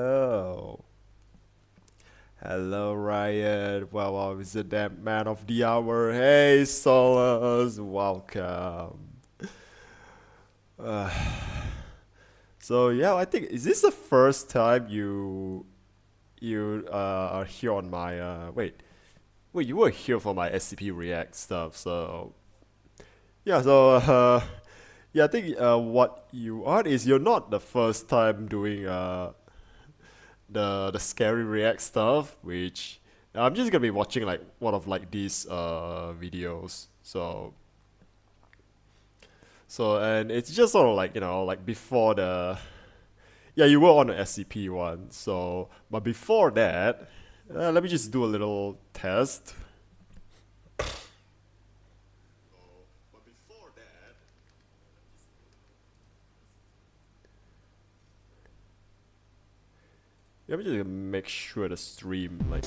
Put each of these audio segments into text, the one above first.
Hello. Hello, Ryan. Well, is it that man of the hour? Hey, Solus. Welcome. Uh, so yeah, I think is this the first time you are here on my wait, you were here for my SCP React stuff. So yeah, yeah, I think what you are is you're not the first time doing the scary React stuff, which I'm just gonna be watching like one of like these videos. And it's just sort of like like before the yeah, you were on the SCP one. So but before that, let me just do a little test. Let me just make sure the stream like.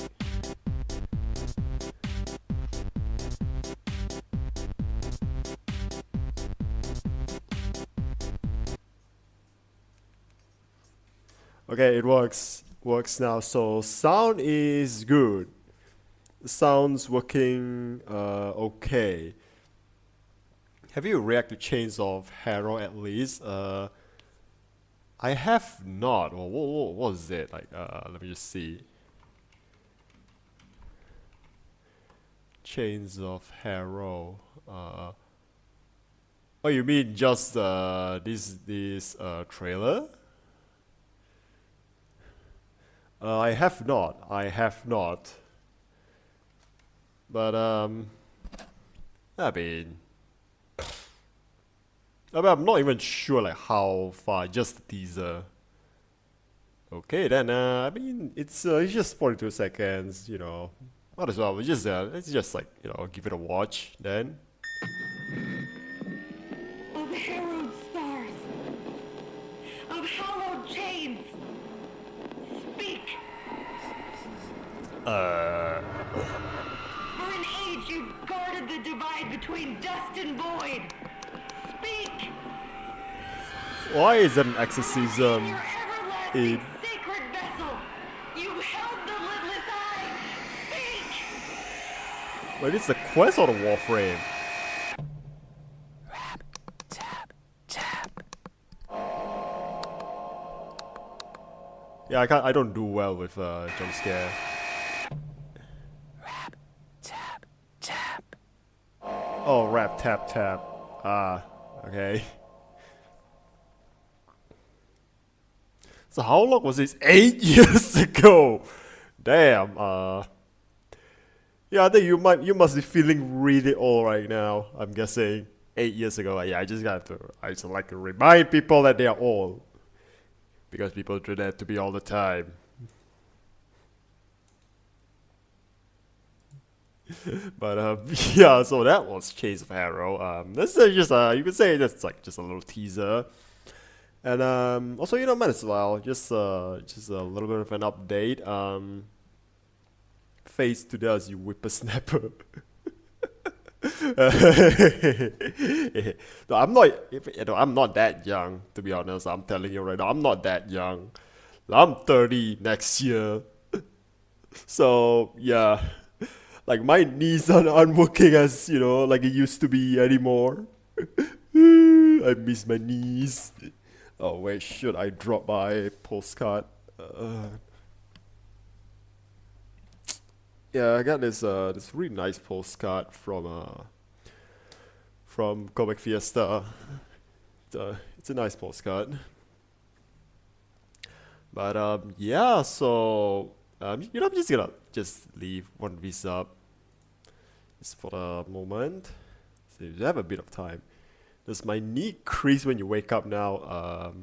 Okay, it works. Works now. So sound is good. Sounds working okay. Have you reacted to Chains of Harrow at least? I have not. What was it? Like let me just see. Chains of Harrow. Oh, you mean just this trailer? I have not. I have not. But I mean, I'm not even sure like how far. Just a teaser. Okay, then I mean it's just 42 seconds. Might as well. Let's just like give it a watch then. Of harrowed stars, of hallowed chains, speak. For an age you've guarded the divide between dust and void. Speak. Why is an In exorcism your in? everlasting sacred vessel, you held the lidless eye. Speak. Wait, it's the quest or the warframe? Yeah, I don't do well with jump scare. Oh, rap tap tap. Ah, okay. So how long was this? 8 years ago. Damn. Yeah, I think you must be feeling really old right now. I'm guessing 8 years ago. Yeah, I just like to remind people that they are old because people do that to me all the time. But yeah, so that was Chase of Harrow. This is just you could say that's like just a little teaser, and also might as well just a little bit of an update. Face to us, you whippersnapper. No, I'm not that young to be honest. I'm telling you right now, I'm not that young. I'm 30 next year, so yeah. Like my knees aren't working as like it used to be anymore. I miss my knees. Oh wait, should I drop my postcard? Yeah, I got this really nice postcard from Comic Fiesta. It's a nice postcard. But yeah, so I'm just gonna leave one of these up just for the moment. So you have a bit of time. Does my knee crease when you wake up now?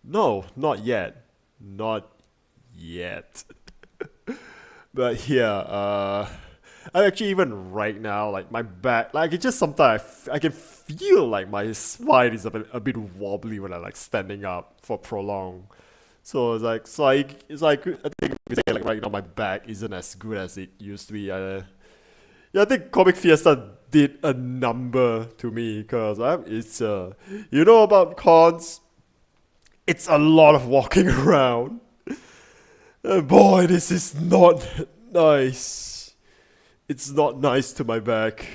No, not yet. Not yet. But yeah, I actually even right now, like my back, like it just sometimes I can feel like my spine is a bit wobbly when I like standing up for prolonged. So it's like I think we say like right now my back isn't as good as it used to be. Yeah, I think Comic Fiesta did a number to me because it's about cons. It's a lot of walking around. Boy, this is not nice. It's not nice to my back.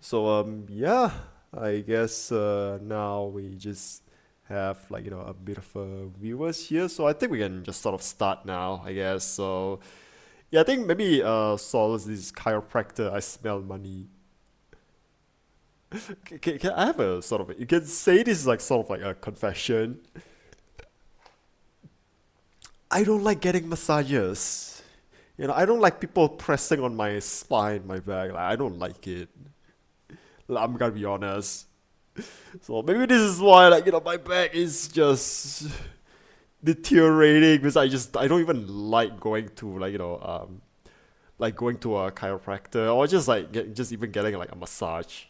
So yeah, I guess now we just have like a bit of viewers here. So I think we can just sort of start now, I guess. So yeah, I think maybe Solace is chiropractor. I smell money. Can I have a sort of, you can say this is like sort of like a confession. I don't like getting massages. I don't like people pressing on my spine, my back. Like, I don't like it. Like, I'm gonna be honest. So maybe this is why, like, my back is just deteriorating because I don't even like going to like going to a chiropractor or just like just even getting like a massage.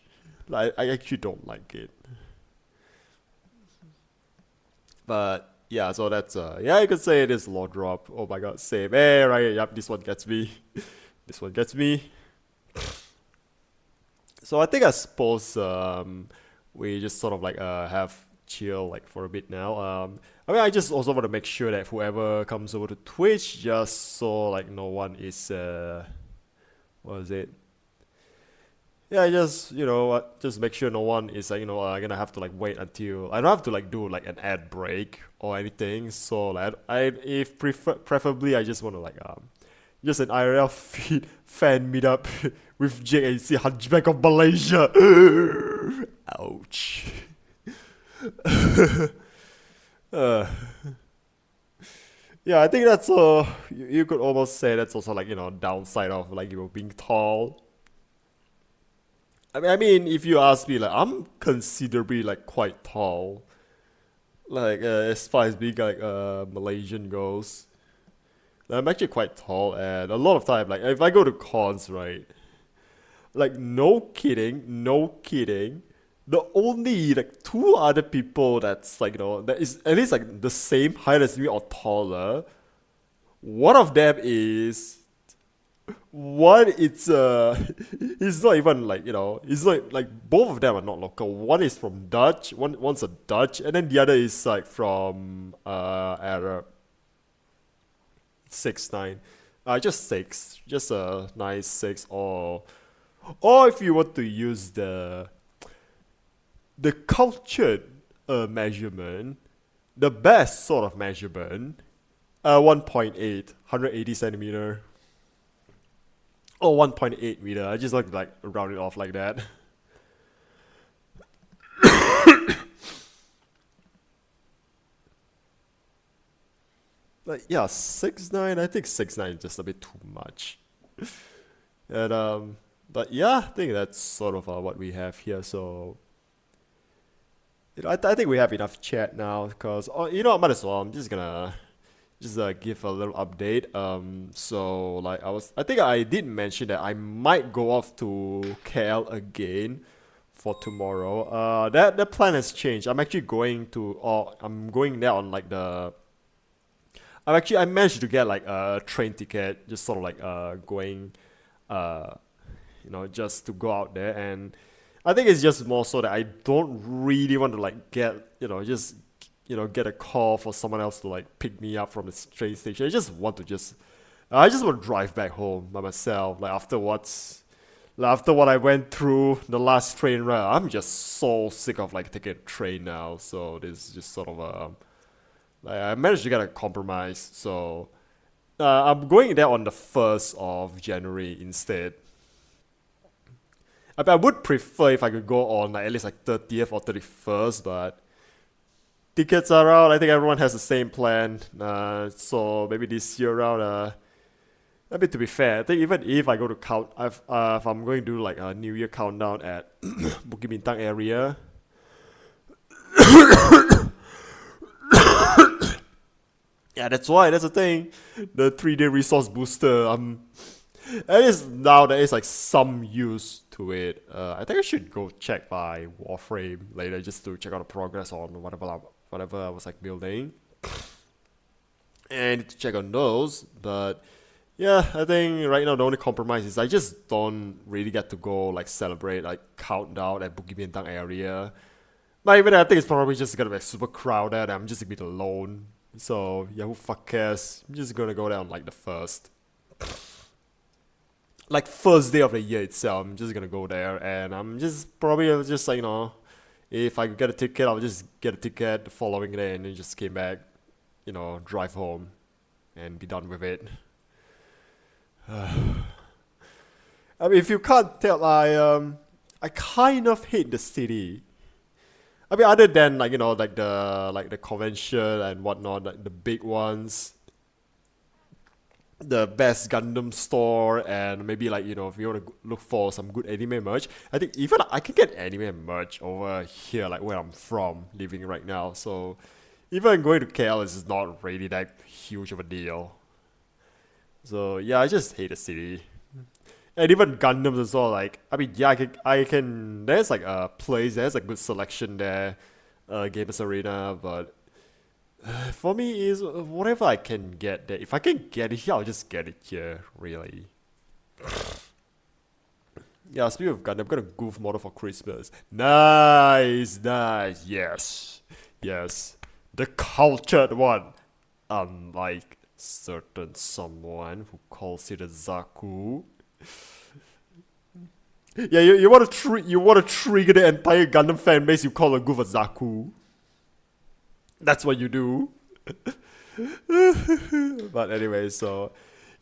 Like, I actually don't like it. But yeah, so that's yeah, you could say it is low drop. Oh my god, same. Hey, right, yep, this one gets me. This one gets me. So I suppose we just sort of like have chill like for a bit now. I mean, I just also want to make sure that whoever comes over to Twitch, just so like no one is what is it? Yeah, just just make sure no one is like gonna have to like wait until I don't have to like do like an ad break or anything. So like if preferably I just want to like just an IRL fan meetup with Jake and see Hunchback of Malaysia. Ouch. uh, yeah, I think that's you could almost say that's also like downside of like being tall. I mean, if you ask me, like I'm considerably like quite tall, like as far as being like Malaysian goes. I'm actually quite tall, and a lot of time, like if I go to cons, right, like no kidding, the only like two other people that's like that is at least like the same height as me or taller. One of them is one. It's not even like it's like both of them are not local. One is from Dutch, one's a Dutch, and then the other is like from Arab. 6'9", just six, just a nice six, or if you want to use the cultured measurement, the best sort of measurement, 1.8, 180 centimeter, or 1.8 meter. I just like round it off like that. Like yeah, 6'9". I think 6'9" is just a bit too much. And but yeah, I think that's sort of what we have here. So I think we have enough chat now because I might as well. I'm just gonna just give a little update. So like I think I did mention that I might go off to KL again for tomorrow. That the plan has changed. I'm actually going to, or I'm going there on like I managed to get like a train ticket, just sort of like going, uh, just to go out there, and I think it's just more so that I don't really want to like get just get a call for someone else to like pick me up from the train station. I just want to drive back home by myself. Like after what I went through the last train ride, I'm just so sick of like taking a train now. So this is just sort of like I managed to get a compromise, so I'm going there on the 1st of January instead. I would prefer if I could go on like at least like 30th or 31st, but tickets are out. I think everyone has the same plan. So maybe this year around, I mean to be fair, I think even if I go to if I'm going to do like a New Year countdown at Bukit Bintang area. Yeah, that's why. That's the thing. The 3-day resource booster. At least now there is like some use to it. I think I should go check my Warframe later just to check out the progress on whatever I was like building, and to check on those. But Yeah, I think right now the only compromise is I just don't really get to go like celebrate like countdown at Bukit Bintang area. But even I think it's probably just gonna be super crowded and I'm just gonna be alone. So yeah, who fuck cares? I'm just gonna go there on like the first. Like first day of the year itself, I'm just gonna go there and I'm just probably just like, if I could get a ticket, I'll just get a ticket the following day and then just came back, drive home and be done with it. I mean, if you can't tell, I kind of hate the city. I mean, other than like the convention and whatnot, like the big ones, the best Gundam store, and maybe like if you want to look for some good anime merch, I think even I can get anime merch over here, like where I'm from, living right now. So even going to KL is not really that huge of a deal. So yeah, I just hate the city. And even Gundams as well, like, I mean, yeah, I can, there's like a place, there's a good selection there, Gamers Arena, but for me is whatever I can get there. If I can get it here, I'll just get it here, really. Yeah, speaking of Gundam, I'm gonna goof model for Christmas. Nice, nice, yes. The cultured one. Unlike certain someone who calls it a Zaku. Yeah, you want to trigger the entire Gundam fan base. You call a goof a Zaku. That's what you do. But anyway, so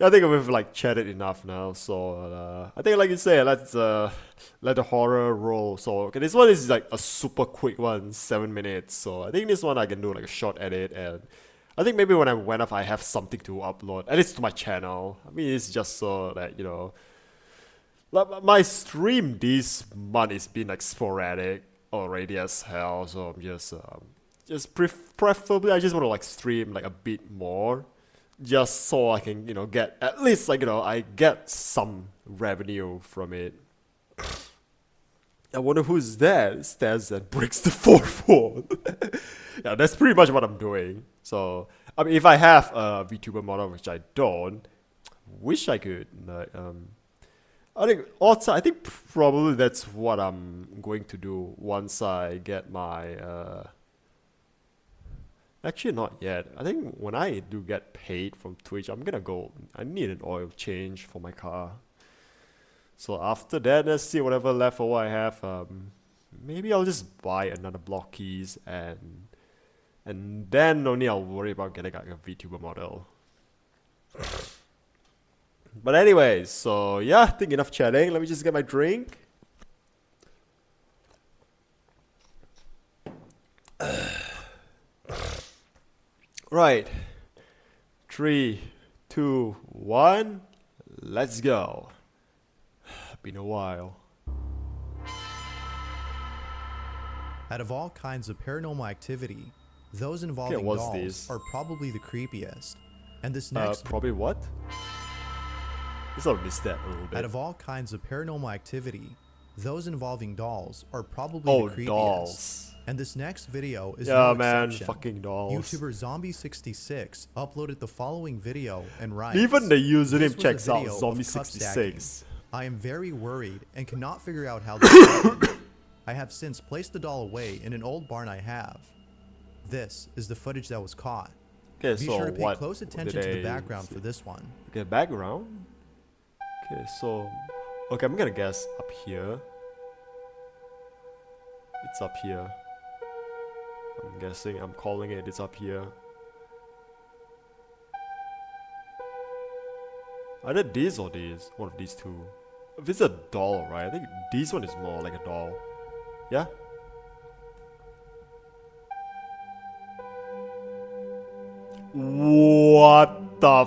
yeah, I think we've like chatted enough now. So I think like you say, let's let the horror roll. So okay, this one is like a super quick one, 7 minutes. So I think this one I can do like a short edit, and I think maybe when I went off, I have something to upload, at least to my channel. I mean, it's just so that like my stream this month is been like sporadic already as hell. So I'm just preferably I just want to like stream like a bit more, just so I can get at least like I get some revenue from it. I wonder who's there stands and breaks the fourth wall. Yeah, that's pretty much what I'm doing. So I mean, if I have a VTuber model, which I don't, wish I could. Like, I think probably that's what I'm going to do once I get my. Actually, not yet. I think when I do get paid from Twitch, I'm gonna go. I need an oil change for my car. So after that, let's see whatever left over I have. Maybe I'll just buy another block keys and then only I'll worry about getting like a VTuber model. But anyway, so yeah, I think enough chatting. Let me just get my drink. Right. 3, 2, 1. Let's go. Been a while. Out of all kinds of paranormal activity, those involving dolls these? are probably the creepiest. And this next Probably what? I sort of missed that a little bit. Out of all kinds of paranormal activity, those involving dolls are probably the creepiest. Dolls. And this next video is Yeah, no man, exception. fucking dolls. YouTuber Zombie66 uploaded the following video and writes, Even the "This username was a checks out video of cup stacking. Zombie66. I am very worried and cannot figure out how this happened. I have since placed the doll away in an old barn I have. This is the footage that was caught. Okay, Be so sure to pay what close attention did to the they background see? for this one. Okay, background. Okay, so I'm gonna guess up here. It's up here. I'm guessing. I'm calling it. It's up here. Either this or this. One of these two. If it's a doll, right? I think this one is more like a doll. Yeah? What the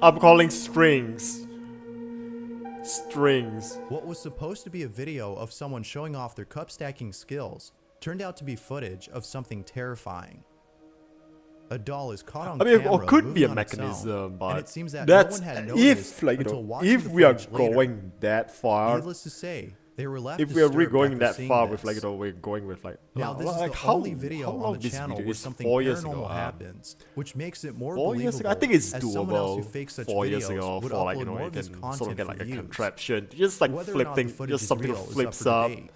I'm calling strings. Strings. What was supposed to be a video of someone showing off their cup stacking skills turned out to be footage of something terrifying. A doll is caught on camera. Or could be a moving on its own, mechanism, but and it seems that that's no one had noticed if like until watching if the we are footage later. going that far. Needless to say, They were left if we are really disturbed going after that seeing far with this. we're going with like Now, wow, this is like the only video how on long the this channel video where is? something 4 years ago. paranormal happens, which makes it more 4 years believable. ago, I think it's as someone else who doable. fakes such 4 years videos ago, would for like upload you more of this can content sort of get for like a views. contraption, just like Whether or not the flipping, footage just is something real that is up flips for up. debate.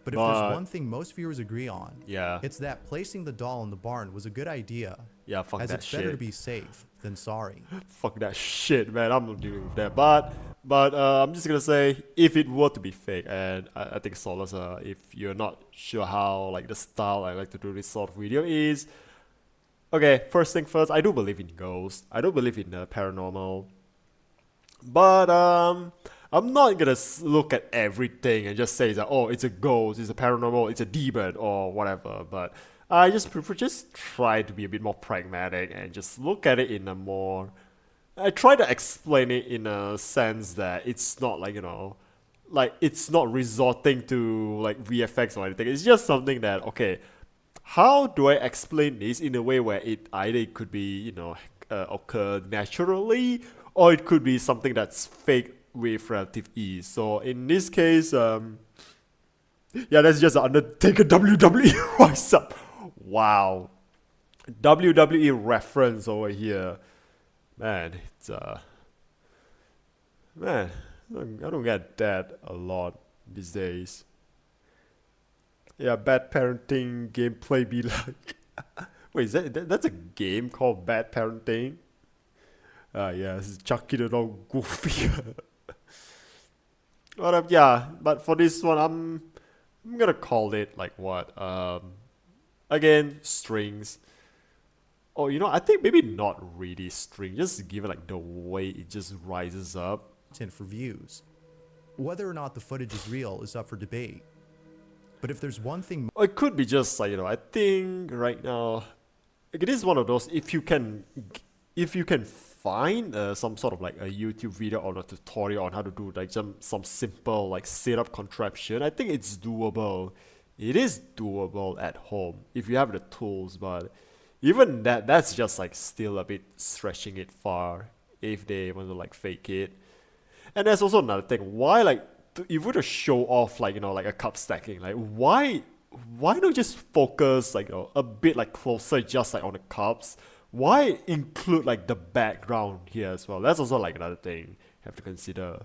But if there's one thing most viewers agree on, Yeah, it's that placing the doll in the barn was a good idea, yeah, fuck as that it's better to shit. be safe than sorry. Fuck that shit, man. I'm not dealing with that. But I'm just gonna say, if it were to be fake, and I think Solace, if you're not sure how like the style I like to do this sort of video is, okay. First thing first, I do believe in ghosts. I do believe in paranormal. But I'm not gonna look at everything and just say that oh, it's a ghost, it's a paranormal, it's a demon or whatever. But I just prefer just try to be a bit more pragmatic and just look at it in a more. I try to explain it in a sense that it's not like like it's not resorting to like VFX or anything. It's just something that okay, how do I explain this in a way where it either it could be occur naturally or it could be something that's fake with relative ease. So in this case, yeah, that's just an Undertaker WWE rise up. Wow, WWE reference over here, man. It's man, I don't get that a lot these days. Yeah, bad parenting gameplay be like. Wait, that's a game called Bad Parenting? Yeah, this is Chucky the dog goofy. But yeah, but for this one, I'm gonna call it like what? Again, strings. Oh, I think maybe not really string. Just give it like the way it just rises up. For views. Whether or not the footage is real is up for debate. But if there's one thing Or it could be just like I think right now, like, it is one of those. If you can find some sort of like a YouTube video or a tutorial on how to do like some simple like setup contraption, I think it's doable. It is doable at home if you have the tools, but even that's just like still a bit stretching it far if they want to like fake it. And there's also another thing. Why like if you were to show off like like a cup stacking, like why not just focus like a bit like closer just like on the cups? Why include like the background here as well? That's also like another thing you have to consider.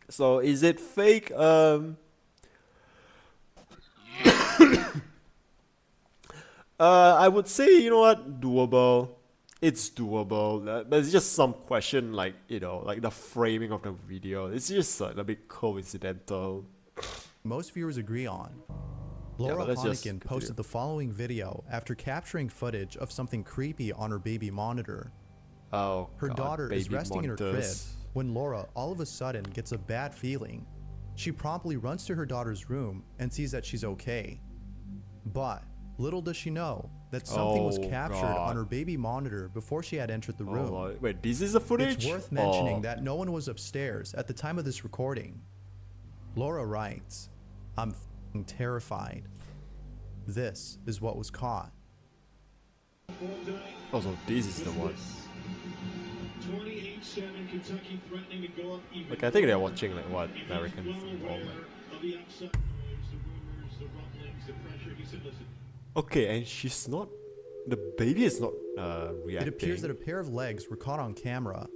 So is it fake? I would say doable. It's doable, but it's just some question like like the framing of the video. It's just a bit coincidental. most viewers agree on. Laura let's just Honigan continue. posted the following video after capturing footage of something creepy on her baby monitor. Oh, Her God, daughter is baby resting in her crib monitors. when Laura all of a sudden gets a bad feeling. She promptly runs to her daughter's room and sees that she's okay. But little does she know that something was Oh, captured God. on her baby monitor before she had entered the Oh, room. Lord. Wait, this is the footage? It's worth mentioning Oh. that no one was upstairs at the time of this recording. Laura writes, "I'm f***ing terrified. This is what was caught." Oh, so this is the one. 28-7, Kentucky threatening to go up even. Like, I think they're watching like what American football. Like. Of the outside noise, the rumors, the rumblings, the pressure. He said, listen. Okay, and she's not. The baby is not reacting. It appears that a pair of legs were caught on camera.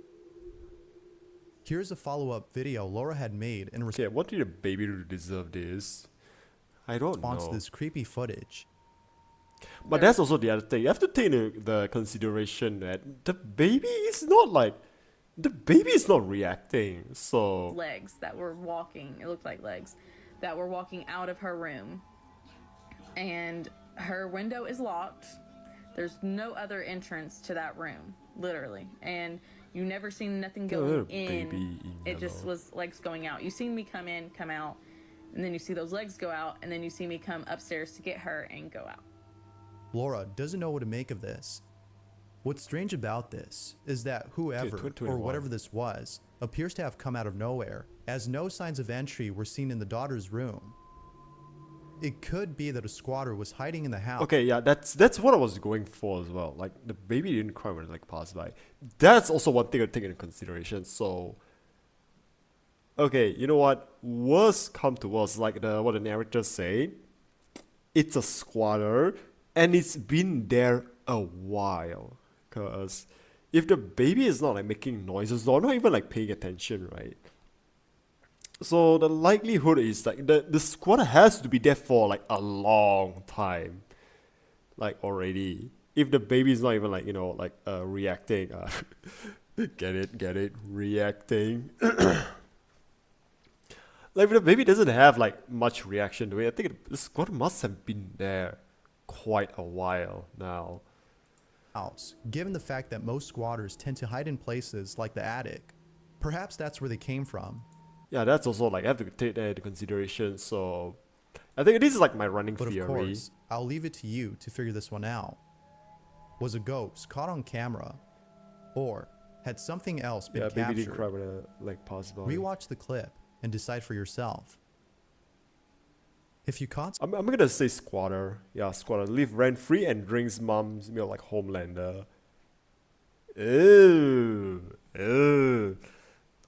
Here's a follow-up video Laura had made in Okay, what did the baby do to deserve this? I don't response know. to this creepy footage. But that's also the other thing. You have to take into the consideration that the baby is not reacting. So Legs that were walking, it looked like legs that were walking out of her room, and her window is locked. There's no other entrance to that room, literally, and you never seen nothing Look at going the baby in. in It just yellow. was legs going out. You seen me come in, come out, and then you see those legs go out, and then you see me come upstairs to get her and go out. Laura doesn't know what to make of this. What's strange about this is that whoever or 2021. whatever this was appears to have come out of nowhere, as no signs of entry were seen in the daughter's room. It could be that a squatter was hiding in the house. Okay, yeah, that's what I was going for as well. Like the baby didn't cry when it like passed by. That's also one thing to take into consideration. So, okay, you know what? Worst come to worst, like what the narrator said, it's a squatter and it's been there a while. Cause if the baby is not like making noises or not even like paying attention, right? So the likelihood is like the squatter has to be there for like a long time, like already. If the baby is not even like like reacting, get it, reacting. Like if the baby doesn't have like much reaction to it, I think the squatter must have been there quite a while now. Given the fact that most squatters tend to hide in places like the attic. Perhaps that's where they came from. Yeah, that's also like I have to take that into consideration. So I think this is like my running But theory. of course, I'll leave it to you to figure this one out. Was a ghost caught on camera? Or had something else been Yeah, baby didn't captured? cry when I like passed by. Rewatch the clip and decide for yourself. If you caught I'm gonna say squatter. Yeah, squatter. Live rent free and drinks mom's milk like Homelander. Ew. Ew.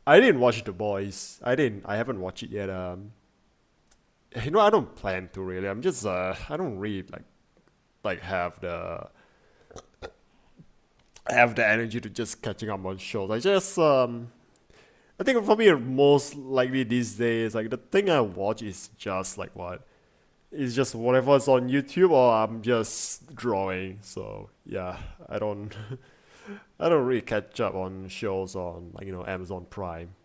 I didn't watch The Boys. I haven't watched it yet. I don't plan to really. I'm just I don't really like have the energy to just catching up on shows. I just I think for me most likely these days like the thing I watch is just like what. It's just whatever's on YouTube or I'm just drawing. So yeah, I don't really catch up on shows on like Amazon Prime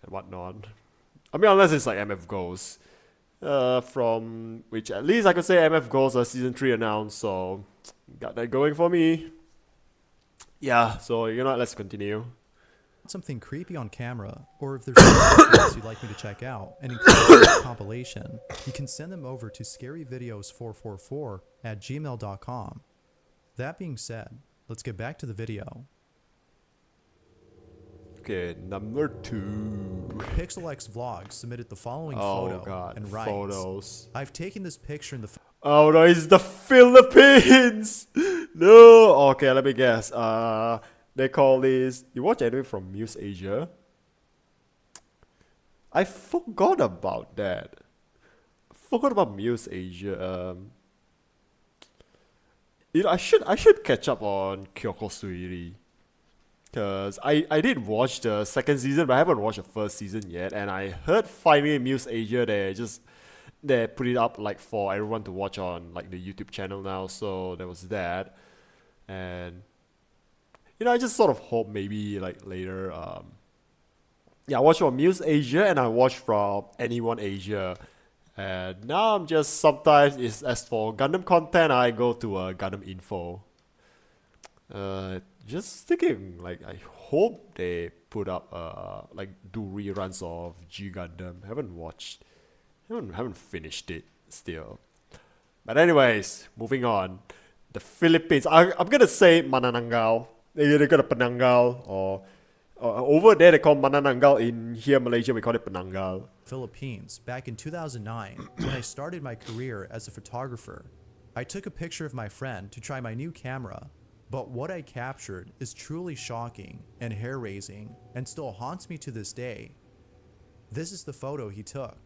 and whatnot. I mean unless it's like MF Ghost. From which at least I could say MF Ghost season 3 announced, so got that going for me. Yeah, so let's continue. something creepy on camera, or if there's some pictures you'd like me to check out and include in this compilation, you can send them over to scaryvideos444@gmail.com. That being said, let's get back to the video. Okay, number 2. PixelX Vlog submitted the following Oh photo god, and writes, photos. I've taken this picture in the Oh no, it's the Philippines! No! Okay, let me guess. They call this... You watch anime from Muse Asia? I forgot about that. Forgot about Muse Asia. I should catch up on Kyoko Suiri. Because I did watch the second season, but I haven't watched the first season yet. And I heard finally Muse Asia, they put it up like for everyone to watch on like the YouTube channel now. So there was that. And I just sort of hope maybe like later I watched from Muse Asia and I watched from Anyone Asia. And now I'm just sometimes as for Gundam content I go to Gundam Info. Just thinking like I hope they put up like do reruns of G Gundam. Haven't finished it still. But anyways, moving on. The Philippines. I'm gonna say Manananggal. They got a Penanggal or over there they call Manananggal. In here Malaysia we call it Penanggal. Philippines back in 2009 when I started my career as a photographer. I took a picture of my friend to try my new camera, but what I captured is truly shocking and hair-raising and still haunts me to this day. This is the photo he took.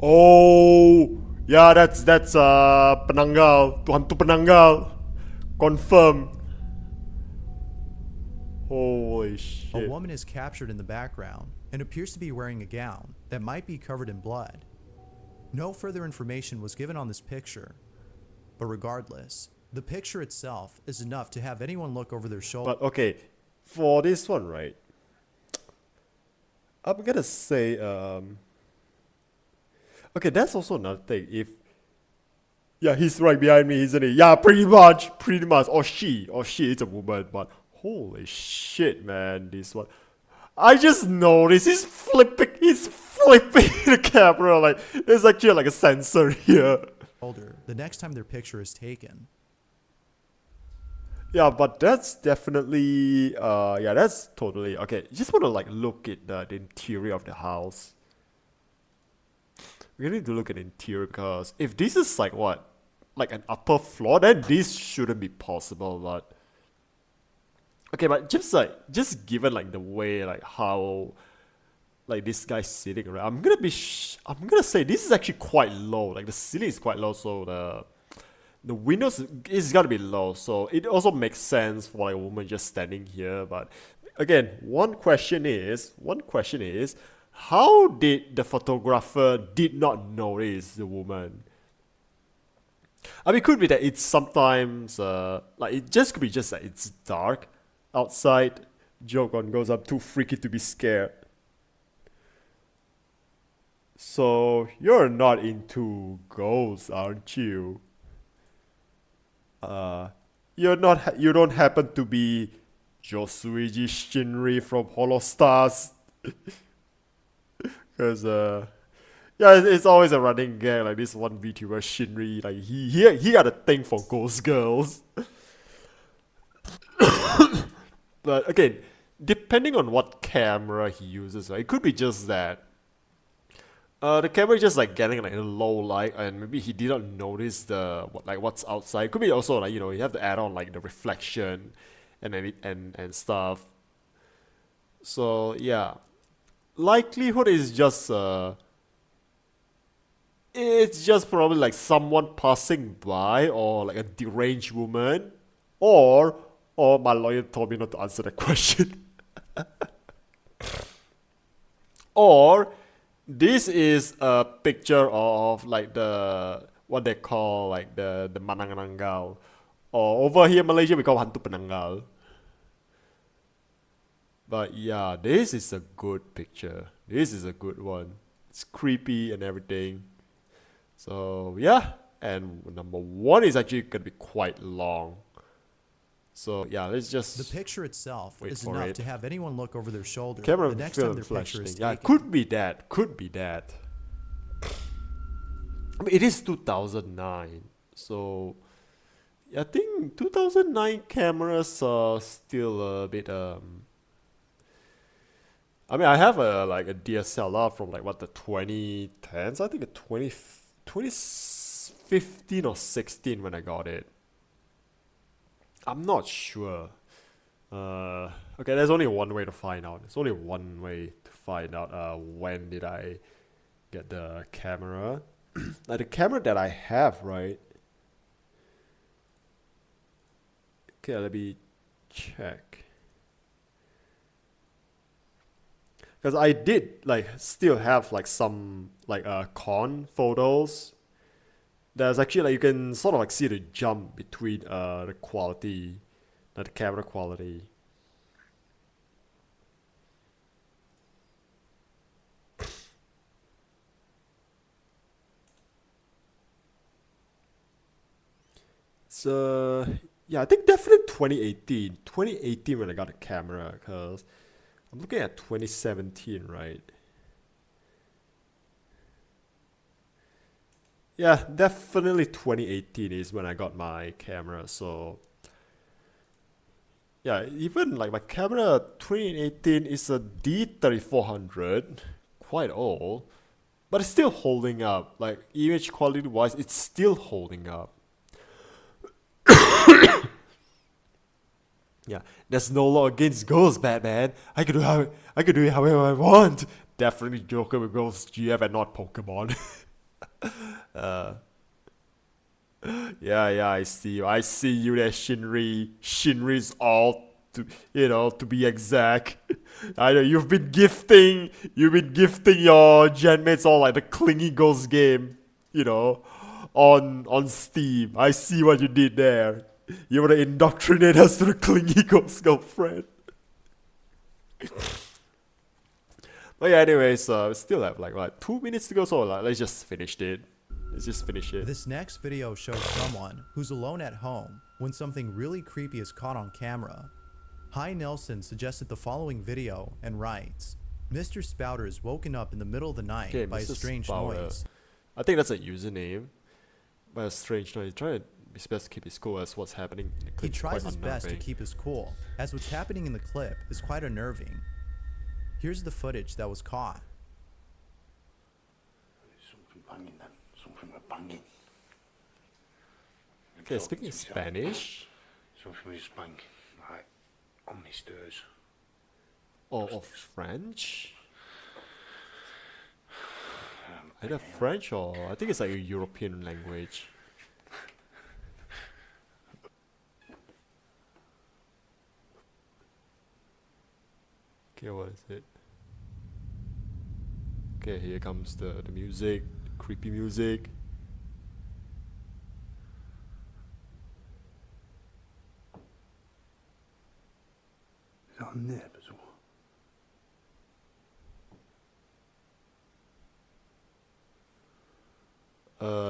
Oh yeah, that's Penanggal. Hantu Penanggal. Confirm. Holy shit. A woman is captured in the background and appears to be wearing a gown that might be covered in blood. No further information was given on this picture, but regardless, the picture itself is enough to have anyone look over their shoulder. But okay, for this one, right? I'm gonna say okay, that's also another thing. Yeah, he's right behind me, isn't he? Yeah, pretty much. Or she, it's a woman, but holy shit, man, this one. I just noticed he's flipping the camera, like, there's actually like a sensor here. The next time their picture is taken. Yeah, but that's definitely, that's totally, okay, you just want to like look at the interior of the house. we need to look at interior cars. If this is like what? Like an upper floor, then this shouldn't be possible, but okay, but just given like the way like how like this guy's sitting around, I'm gonna say this is actually quite low. Like the ceiling is quite low, so the windows is gotta be low. So it also makes sense for like a woman just standing here. But again, one question is, how did the photographer did not notice the woman? I mean, it could be that it's sometimes like it just could be just that it's dark outside. Jogon goes, I'm too freaky to be scared. So you're not into ghosts, aren't you? You don't happen to be Josuiji Shinri from Holostars? Because yeah, it's always a running gag. Like this one VTuber Shinri, like he got a thing for ghost girls. But again, depending on what camera he uses, right, it could be just that. The camera is just like getting like a low light, and maybe he didn't notice what's outside. It could be also like, you know, you have to add on like the reflection and stuff. So yeah, likelihood is just it's just probably like someone passing by, or like a deranged woman, or my lawyer told me not to answer that question. Or this is a picture of like the what they call like the manangananggal, or over here in Malaysia we call hantu penanggal. But yeah, this is a good picture. This is a good one. It's creepy and everything. So yeah, and number one is actually gonna be quite long. So yeah, let's just The picture itself wait is for enough it. to have anyone look over their shoulder Camera the next film time their flash picture is thing. Yeah, taken. could be that. Could be that. I mean, it is 2009, so yeah, I think 2009 cameras are still a bit I mean, I have a like a DSLR from like what, the 2010s. I think a 2015 or 16 when I got it. I'm not sure. Okay, there's only one way to find out. There's only one way to find out when did I get the camera. Like the camera that I have, right? Okay, let me check. Because I did like still have like some like con photos. There's actually like you can sort of like see the jump between the quality, like the camera quality. So yeah, I think definitely 2018. 2018 when I got a camera, because I'm looking at 2017, right? Yeah, definitely 2018 is when I got my camera. So yeah, even like my camera 2018 is a D3400, quite old, but it's still holding up. Like image quality wise, it's still holding up. Yeah, there's no law against ghosts, Batman. I can do it however I want. Definitely Joker with Ghosts GF and not Pokemon. Yeah, I see you. I see you there, Shinri. Shinri's all to be exact. I know you've been gifting your genmates all like the Clingy Ghost game, on Steam. I see what you did there. You wanna indoctrinate us to the Clingy Ghost girlfriend. But yeah, anyways, we still have like what, 2 minutes to go, so like, let's just finish it. This next video shows someone who's alone at home when something really creepy is caught on camera. Hi Nelson suggested the following video and writes, Mr. Spouter is woken up in the middle of the night Okay, by a Mr. strange Spouter. noise. I think that's a username. By a strange noise. He's trying his best to keep his cool as what's happening in the clip. He tries his best to keep his cool, as what's happening in the clip is quite unnerving. Here's the footage that was caught. Banging then. Something with banging. Okay, speaking Spanish. Something with banging. Like, on my stairs. Or French? Either French or I think it's like a European language. Okay, what is it? Okay, here comes the music, creepy music. Is that a nib as well?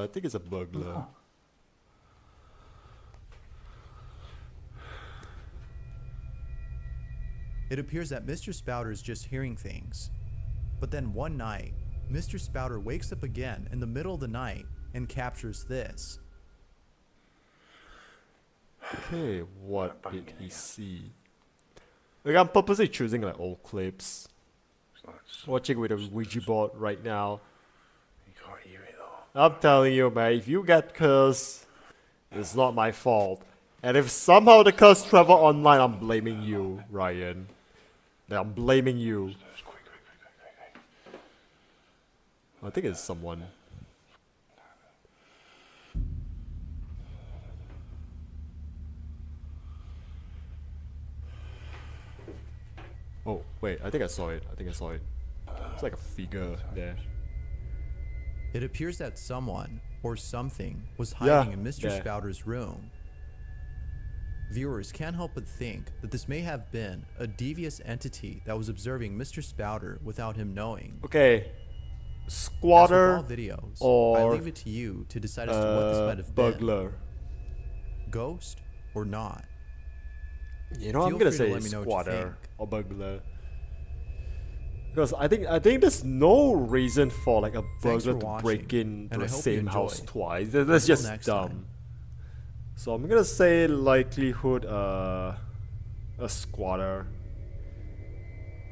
I think it's a burglar. It appears that Mr. Spouter is just hearing things. But then one night, Mr. Spouter wakes up again in the middle of the night and captures this. Okay, what did he see? Like, I'm purposely choosing like old clips. It's like, Watching with a Ouija board right now. you can't hear it though. I'm telling you, man, if you get cursed, it's not my fault. And if somehow the curse travel online, I'm blaming you, Ryan. Yeah, I'm blaming you. Just quick. I think it's someone. Oh, wait, I think I saw it. It's like a figure there. It appears that someone or something was Yeah, hiding in Mr. yeah. Spouter's room. Viewers can't help but think that this may have been a devious entity that was observing Mr. Spouter without him knowing. Okay. As with Squatter all videos, I or leave it to you to decide as to what this might have been. burglar. Ghost or not. You know, I'm Feel gonna free to say let me know what you squatter think. or burglar. Because I think there's no reason for like a Thanks burglar for to break watching, into and the I hope you same house enjoyed. twice. That's Until just next dumb. time. So I'm gonna say likelihood a squatter.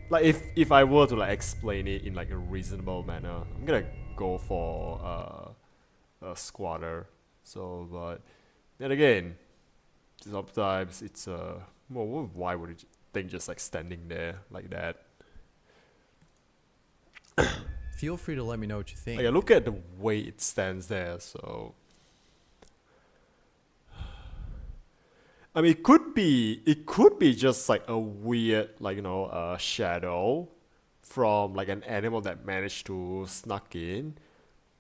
Like if I were to like explain it in like a reasonable manner, I'm gonna go for a squatter. So but then again, sometimes it's well, why would it think just like standing there like that? Feel free to let me know what you think. Like I look at the way it stands there, so I mean it could be just like a weird like shadow from like an animal that managed to snuck in.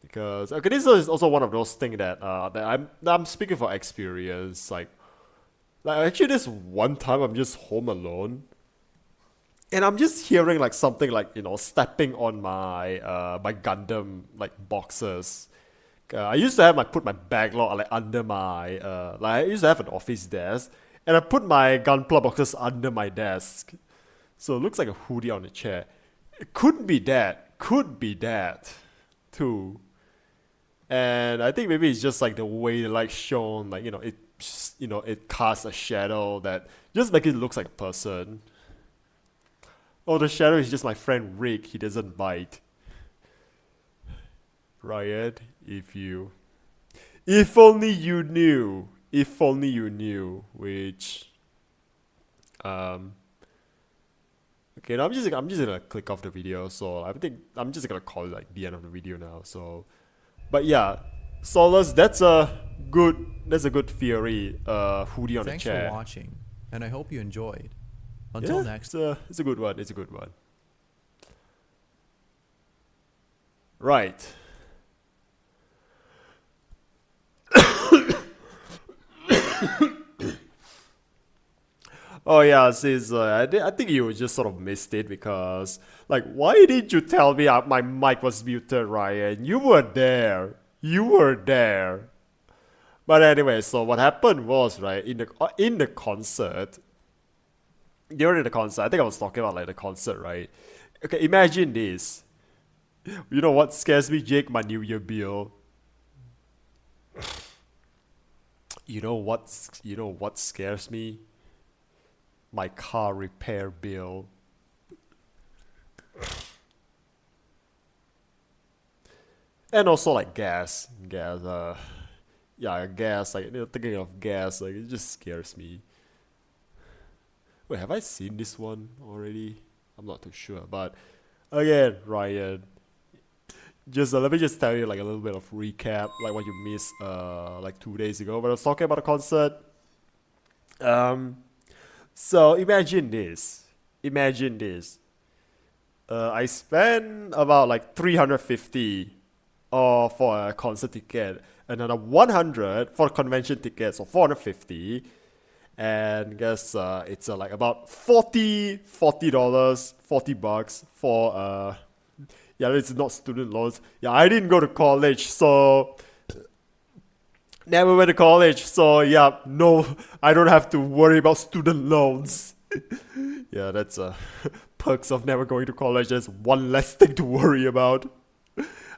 Because okay, this is also one of those things that I'm speaking for experience. Like actually this one time I'm just home alone. And I'm just hearing like something like stepping on my my Gundam like boxes. I used to have put my backlog like under my like I used to have an office desk, and I put my Gunpla boxes under my desk, so it looks like a hoodie on a chair. It could be that, too. And I think maybe it's just like the way the light shone, like it casts a shadow that just make it looks like a person. Oh, the shadow is just my friend Rick. He doesn't bite. Ryan, if only you knew. If only you knew. Which, okay, now I'm just gonna click off the video. So I think I'm just gonna call it like the end of the video now. So, but yeah, Solace, that's a good theory. Hoodie on Thanks a chair. for watching, and I hope you enjoyed. Until next. It's a good one. It's a good one. Right. Oh yeah, sis. I think you just sort of missed it because, like, why didn't you tell me my mic was muted, Ryan? You were there. But anyway, so what happened was right in the concert. During the concert, I think I was talking about like the concert, right? Okay, imagine this. You know what scares me, Jake? My New Year bill. You know what scares me? My car repair bill. And also like gas, yeah, gas, like, thinking of gas, like, it just scares me. Wait, have I seen this one already? I'm not too sure, but again, Ryan, just let me just tell you like a little bit of recap, like what you missed like 2 days ago when I was talking about the concert. Um, so imagine this. I spent about like 350 for a concert ticket, another 100 for a convention ticket, so 450, and guess it's like about $40 $40 for yeah, it's not student loans. Yeah, I didn't go to college, so never went to college, so yeah, no, I don't have to worry about student loans. Yeah, that's perks of never going to college. There's one less thing to worry about.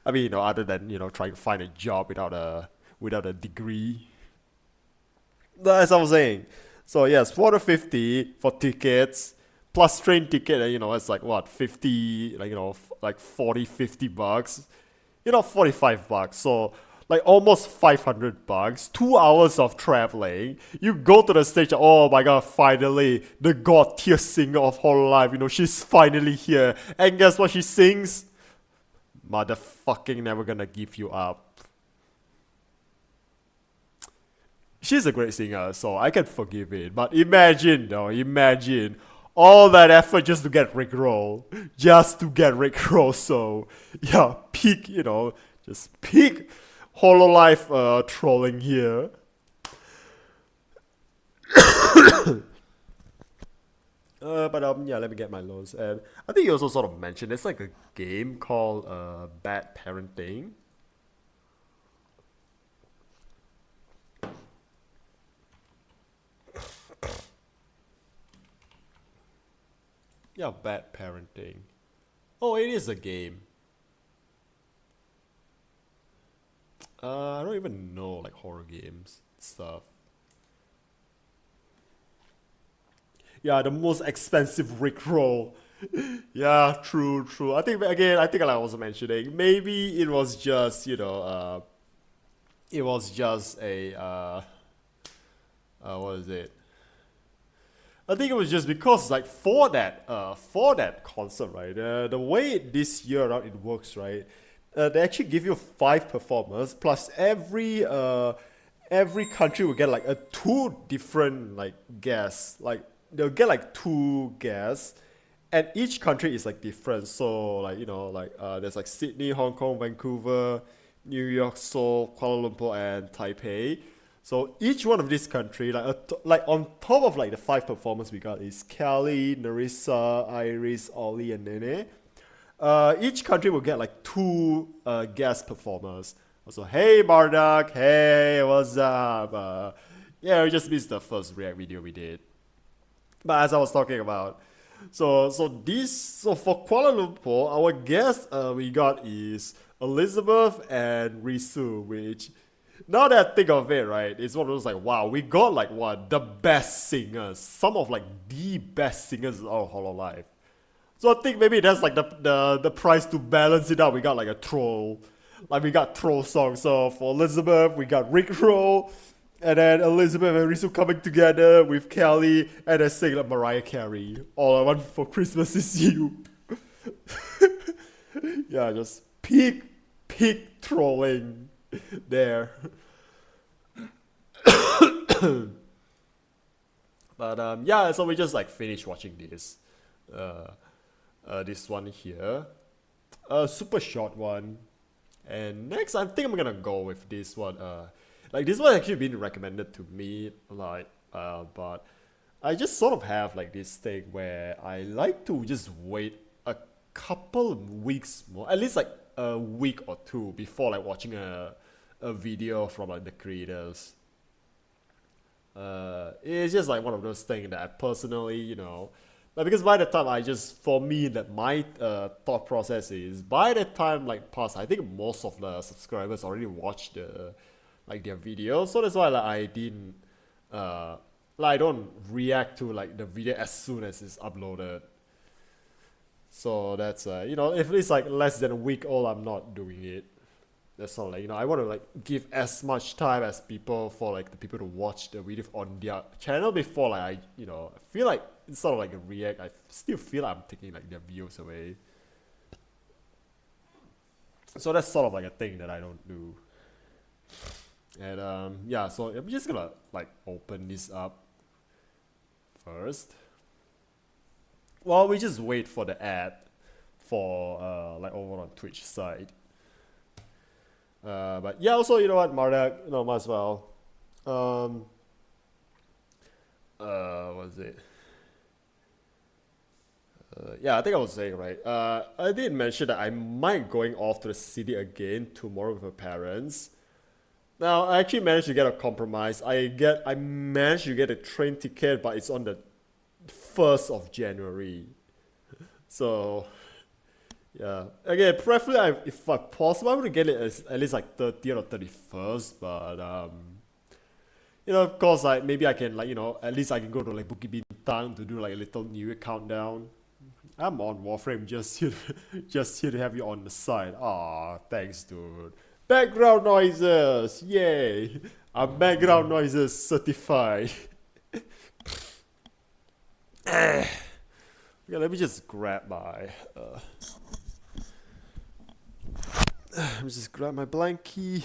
I mean, other than trying to find a job without a degree. As I was saying, so yes, 450 for tickets plus train ticket. It's like what 50, like like 40, $50. 45 bucks. So like almost $500. 2 hours of traveling. You go to the stage. Oh my god! Finally, the god tier singer of whole life. She's finally here. And guess what she sings? Motherfucking never gonna give you up. She's a great singer, so I can forgive it. But imagine all that effort just to get Rickroll. Just to get Rickroll. So, yeah, peak, just peak Hololive trolling here. But yeah, let me get my loans. And I think you also sort of mentioned it's like a game called Bad Parenting. Yeah, Bad Parenting. Oh, it is a game. I don't even know like horror games stuff. Yeah, the most expensive Rickroll. Yeah, true. I think again, like I was mentioning, maybe it was just it was just a what is it? I think it was just because like for that concert, right? The way this year around it works, right? They actually give you 5 performers plus every country will get like a two different like guests. Like they'll get like two guests, and each country is like different. So like there's like Sydney, Hong Kong, Vancouver, New York, Seoul, Kuala Lumpur, and Taipei. So each one of these country, like on top of like the 5 performers we got is Kelly, Narissa, Iris, Ollie, and Nene. Each country will get like two guest performers. Also, hey Bardak, hey, what's up? Yeah, we just missed the first React video we did. But as I was talking about, so for Kuala Lumpur, our guest we got is Elizabeth and Risu, which now that I think of it, right, it's one of those like, wow, we got like what the best singers, some of like the best singers in our whole life. So I think maybe that's like the price to balance it out. We got like a troll, like we got troll songs. So for Elizabeth, we got Rickroll, and then Elizabeth and Risu coming together with Kelly, and then sing like Mariah Carey. All I want for Christmas is you. Yeah, just peak trolling there. But yeah, so we just like finished watching this one here, a super short one. And next, I think I'm gonna go with this one. Like this one actually been recommended to me, like but I just sort of have like this thing where I like to just wait a couple of weeks more, at least like a week or two before like watching a video from like the creators. It's just like one of those things that I personally, like, because by the time for me that my thought process is by the time like past, I think most of the subscribers already watched their videos, so that's why like I didn't like I don't react to like the video as soon as it's uploaded. So that's if it's like less than a week old, I'm not doing it. That's not like, I want to like give as much time as people for like the people to watch the video on their channel before like I feel like it's sort of like a react. I still feel like I'm taking like their views away. So that's sort of like a thing that I don't do. And yeah, so I'm just gonna like open this up first. Well, we just wait for the ad for like over on Twitch side. But yeah, also, you know what, Mardak, might as well. What was it? Yeah, I think I was saying, right? I did mention that I might going off to the city again tomorrow with my parents. Now, I actually managed to get a compromise. I managed to get a train ticket, but it's on the 1st of January. So, yeah. Again, preferably, if possible, I would get it at least like 30th or 31st. But, of course, like maybe I can, like, at least I can go to like Bukit Bintang to do like a little New Year countdown. I'm on Warframe just here to have you on the side. Aw, thanks, dude. Background noises, yay! I'm background noises certified. Yeah, let me just grab my. Let me just grab my blankie.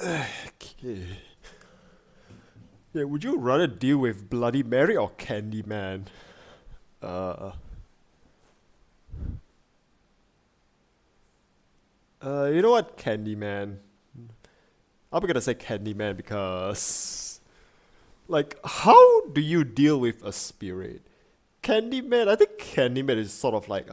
Okay. Yeah, would you rather deal with Bloody Mary or Candyman? You know what, Candyman? I'm gonna say Candyman because, like, how do you deal with a spirit? Candyman, I think Candyman is sort of like,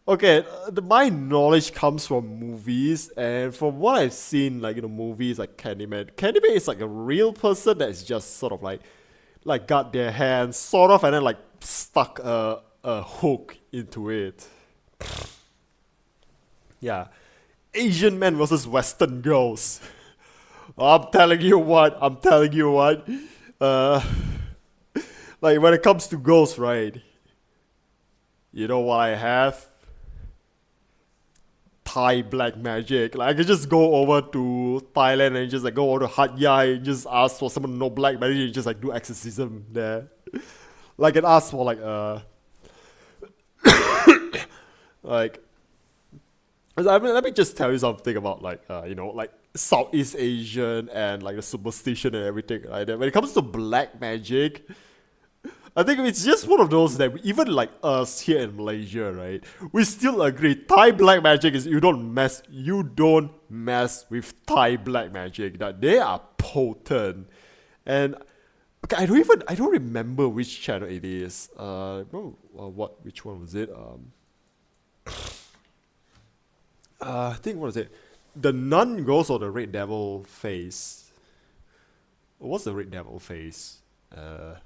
okay, my knowledge comes from movies, and from what I've seen, like, movies like Candyman. Candyman is like a real person that's just sort of like got their hands sort of, and then like stuck a hook into it. Yeah, Asian men versus Western girls. I'm telling you what. Like when it comes to girls, right? You know what I have? Thai black magic. Like I can just go over to Thailand and just like go over to Hat Yai and just ask for someone to know black magic and just like do exorcism there. Like and ask for like like I mean, let me just tell you something about like like Southeast Asian and like the superstition and everything like that. When it comes to black magic, I think it's just one of those that even like us here in Malaysia, right? We still agree Thai black magic is you don't mess with Thai black magic. That they are potent. And okay, I don't remember which channel it is. Which one was it? I think what is it? The nun goes or the red devil face. What's the red devil face? I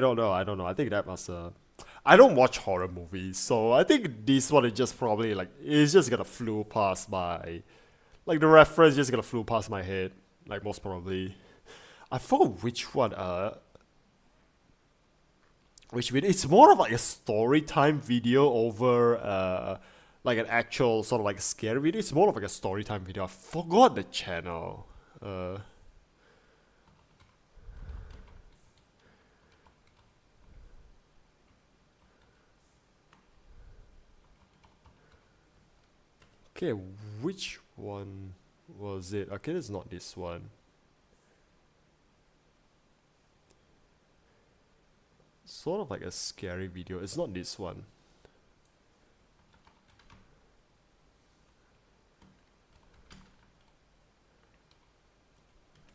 don't know. I think that must I don't watch horror movies, so I think this one is just probably like it's just gonna flew past my like the reference just gonna flew past my head. Like most probably. I forgot which one which video. It's more of like a story time video over like an actual sort of like scary video. It's more of like a story time video. I forgot the channel. Okay, which one was it? Okay, it's not this one. Sort of like a scary video. It's not this one.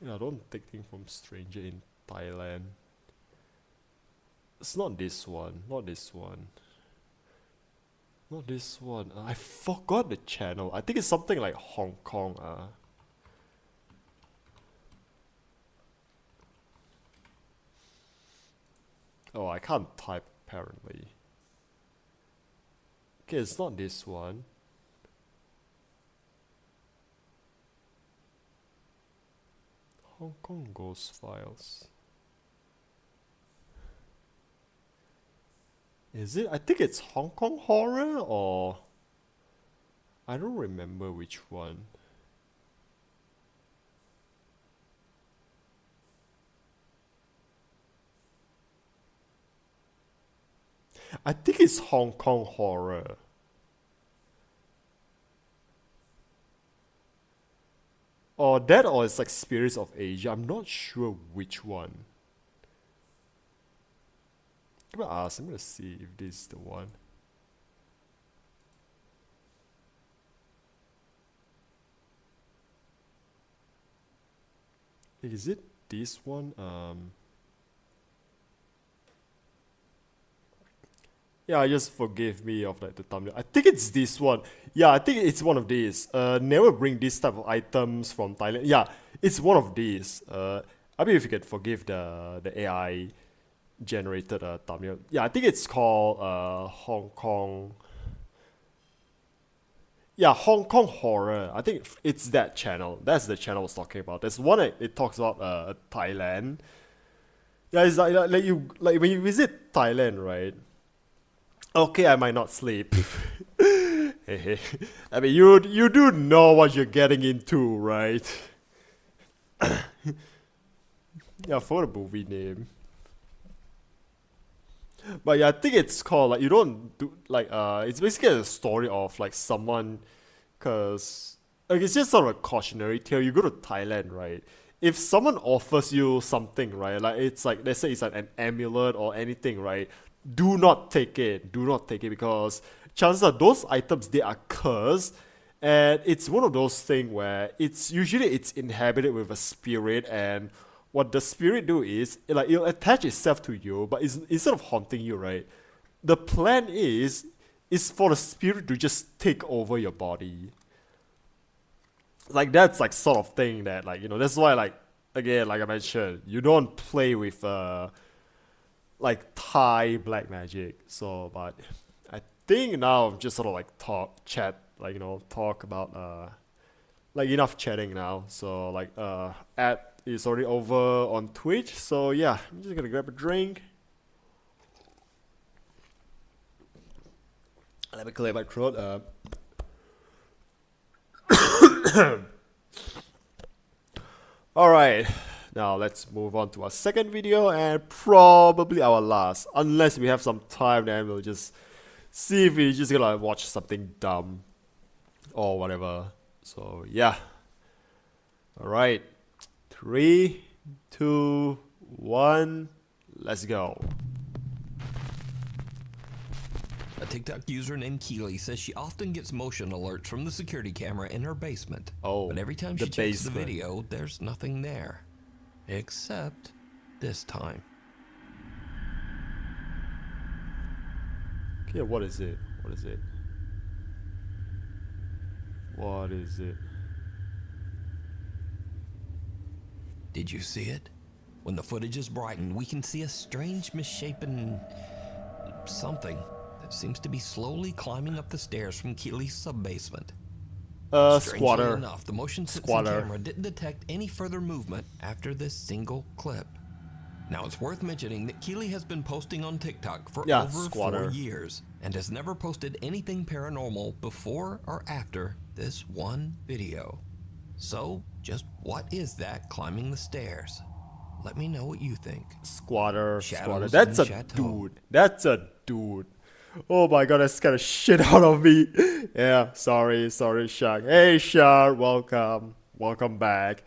Yeah, I don't take things from stranger in Thailand. It's not this one. Not this one. Not this one. I forgot the channel. I think it's something like Hong Kong. Oh, I can't type apparently. Okay, it's not this one. Hong Kong Ghost Files. Is it? I think it's Hong Kong Horror, or I don't remember which one. I think it's Hong Kong Horror. Or that, or it's like Spirits of Asia. I'm not sure which one. I'm gonna ask, I'm gonna see if this is the one. Is it this one? Yeah, just forgive me of like the thumbnail. I think it's this one. Yeah, I think it's one of these. Never bring this type of items from Thailand. Yeah, it's one of these. I mean, if you can forgive the AI generated thumbnail. Yeah, I think it's called Hong Kong. Yeah, Hong Kong Horror. I think it's that channel. That's the channel I was talking about. There's one it talks about Thailand. Yeah, it's like you like when you visit Thailand, right? Okay, I might not sleep. I mean, you do know what you're getting into, right? Yeah, for the movie name. But yeah, I think it's called like you don't do like it's basically a story of like someone, cause like it's just sort of a cautionary tale. You go to Thailand, right? If someone offers you something, right, like it's like let's say it's like an amulet or anything, right? Do not take it. Do not take it because chances are those items they are cursed, and it's one of those things where it's inhabited with a spirit, and what the spirit do is it'll attach itself to you, but instead of haunting you, right? The plan is for the spirit to just take over your body. Like that's like sort of thing that like that's why like again like I mentioned you don't play with like Thai black magic. So, but I think now I'm just sort of like talk about like enough chatting now. So like ad is already over on Twitch. So yeah, I'm just gonna grab a drink. Let me clear my throat. All right. Now let's move on to our second video and probably our last. Unless we have some time, then we'll just see if we're just gonna watch something dumb or whatever. So yeah. Alright. 3, 2, 1, let's go. A TikTok user named Keely says she often gets motion alerts from the security camera in her basement. Oh, but every time the she checks the basement. video, there's nothing there. Except this time. Okay, what is it? What is it? What is it? Did you see it? When the footage is brightened, we can see a strange misshapen something that seems to be slowly climbing up the stairs from Keely's sub-basement. Strangely Squatter. enough, the motion sensing Squatter. camera didn't detect any further movement after this single clip. Now it's worth mentioning that Keely has been posting on TikTok for over Squatter. 4 years and has never posted anything paranormal before or after this one video. So, just what is that climbing the stairs? Let me know what you think. Squatter. Shadows That's in a Chateau. dude. That's a dude. Oh my god, that scared the shit out of me. Yeah, sorry, Shark. Hey, Shark, welcome back.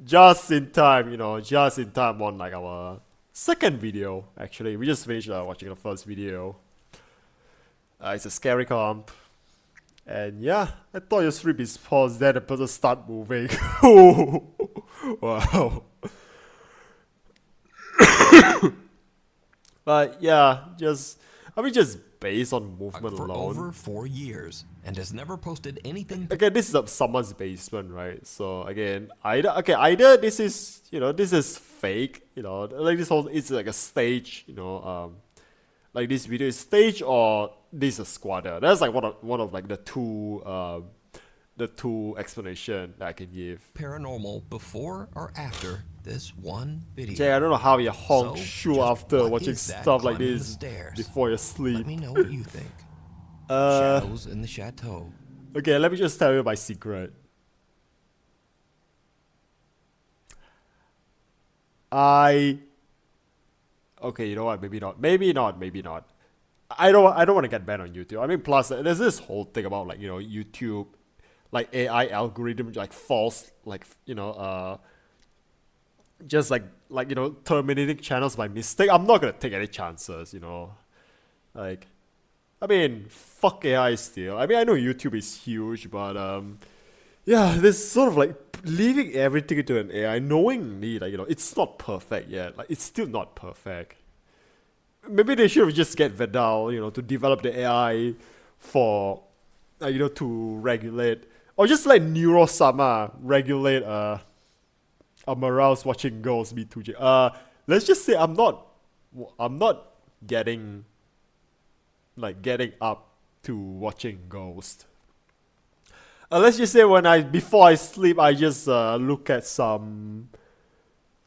Just in time, just in time on like our second video. Actually, we just finished watching the first video. It's a scary comp. And yeah, I thought your strip is paused, then the person start moving. Wow. But yeah, just based on movement For alone. over 4 years and has never posted anything. Again, this is someone's basement, right? So again, either this is this is fake, like this whole it's like a stage, like this video is staged, or this is a squatter. That's like one of like the two explanation that I can give. Paranormal before or after this one video. Jay, I don't know how you honk So, shoe just after what watching is that stuff like climbing the this stairs? before you Let sleep. me know what you think. Uh, Shadows in the chateau. Okay, let me just tell you my secret. Okay, you know what? Maybe not. Maybe not. Maybe not. I don't want to get banned on YouTube. I mean, plus there's this whole thing about like, you know, YouTube, like AI algorithm, like false, like, you know, just like you know, terminating channels by mistake. I'm not gonna take any chances, you know. Like, I mean, fuck AI still. I mean, I know YouTube is huge, but yeah, this sort of like leaving everything to an AI, knowingly, like, you know, it's not perfect yet. Like, it's still not perfect. Maybe they should have just get Vidal, you know, to develop the AI for, you know, to regulate, or just let Neurosama regulate Amaral's watching ghosts. B2J. Let's just say I'm not getting up to watching ghosts. Let's just say before I sleep, I just look at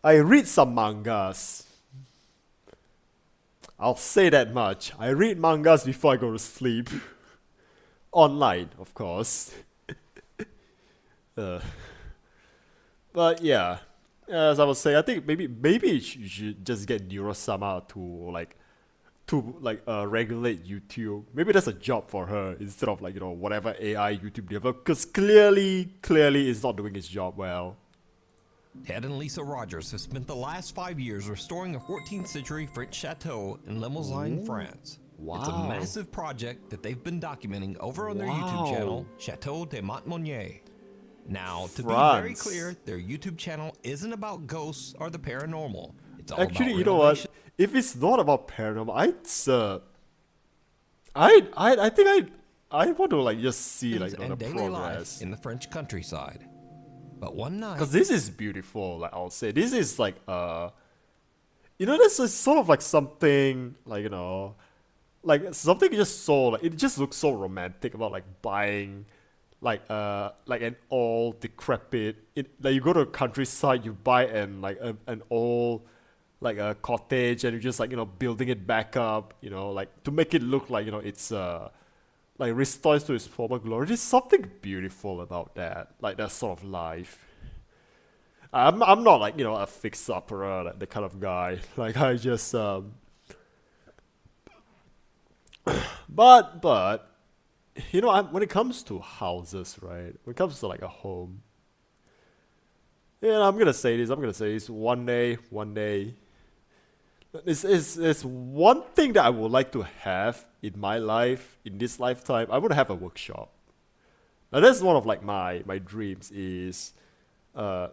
I read some mangas. I'll say that much. I read mangas before I go to sleep. Online, of course. But yeah, as I was saying, I think maybe you should just get Neurosama to regulate YouTube. Maybe that's a job for her instead of like, you know, whatever AI YouTube develop, because clearly it's not doing its job well. Ted and Lisa Rogers have spent the last 5 years restoring a 14th century French chateau in Limousin, France. It's a Wow. massive project that they've been documenting over on their YouTube channel, Chateau de Montmonier. Now, to be very France. clear, their YouTube channel isn't about ghosts or the paranormal. It's all Actually, about you know renovation. what? If it's not about paranormal, I think I want to like just see like, you know, and the daily progress. life in the French countryside. But one night, Because this is beautiful, like I'll say. This is like you know, this is sort of like something like, you know, like something just so like, it just looks so romantic about like buying like an old decrepit, like you go to a countryside, you buy an old like a cottage, and you're just like, you know, building it back up, you know, like to make it look like, you know, it's like restores to its former glory. There's something beautiful about that, like that sort of life. I'm not like, you know, a fixer-upper, like the kind of guy. Like I just but you know, when it comes to houses, right? When it comes to like a home, yeah, I'm gonna say this. One day. It's one thing that I would like to have in my life, in this lifetime. I want to have a workshop. Now that's one of like my dreams is, I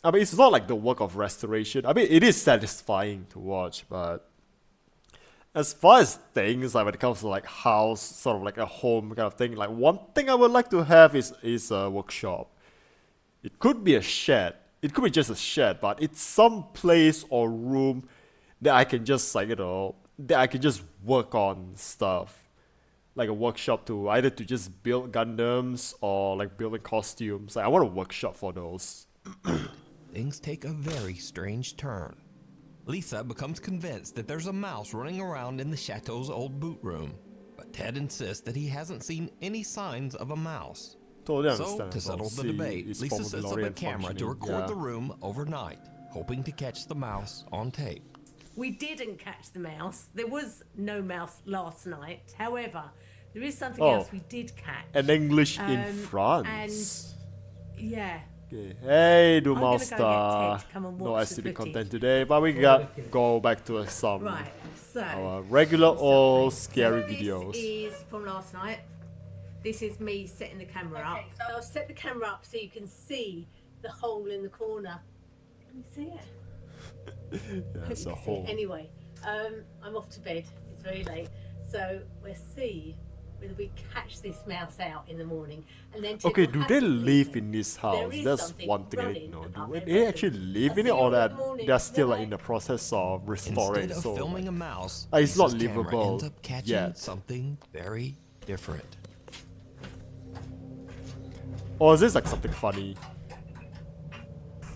mean, it's not like the work of restoration. I mean, it is satisfying to watch, but as far as things like when it comes to like house, sort of like a home kind of thing, like one thing I would like to have is a workshop. It could be a shed. It could be just a shed, but it's some place or room that I can just like, you know, that I can just work on stuff. Like a workshop to either to just build Gundams or like building costumes. Like I want a workshop for those. things take a very strange turn. Lisa becomes convinced that there's a mouse running around in the chateau's old boot room, but Ted insists that he hasn't seen any signs of a mouse. Totally So, understand. to settle the debate, Lisa sets up a camera to record the room overnight, hoping to catch the mouse on tape. We didn't catch the mouse. There was no mouse last night. However, there is something Oh. else we did catch. And English in Um, France. Yeah. Okay. Hey, do I'm gonna go Master. get Ted to come and No watch the SCP content footage. today, but we go back to some Right. So our regular old scary this videos. is from last night. This is me setting the camera up. Okay, so I'll set the camera up so you can see the hole in the corner. Can you see it? Yeah, it's a Hope you can see it. whole. Anyway, I'm off to bed. It's very late. So we'll see whether we catch this mouse out in the morning and then Okay, Ted do will they have to live leave in me. this There house? is That's something one thing I running didn't know. above Do their they actually bedroom. live I'll in it, see you or in the that morning. they're still like Bye. in the process of restoring? Instead of So filming like, a mouse, it's not Lisa's camera livable ends up catching yet. something very different. Or is this like something funny?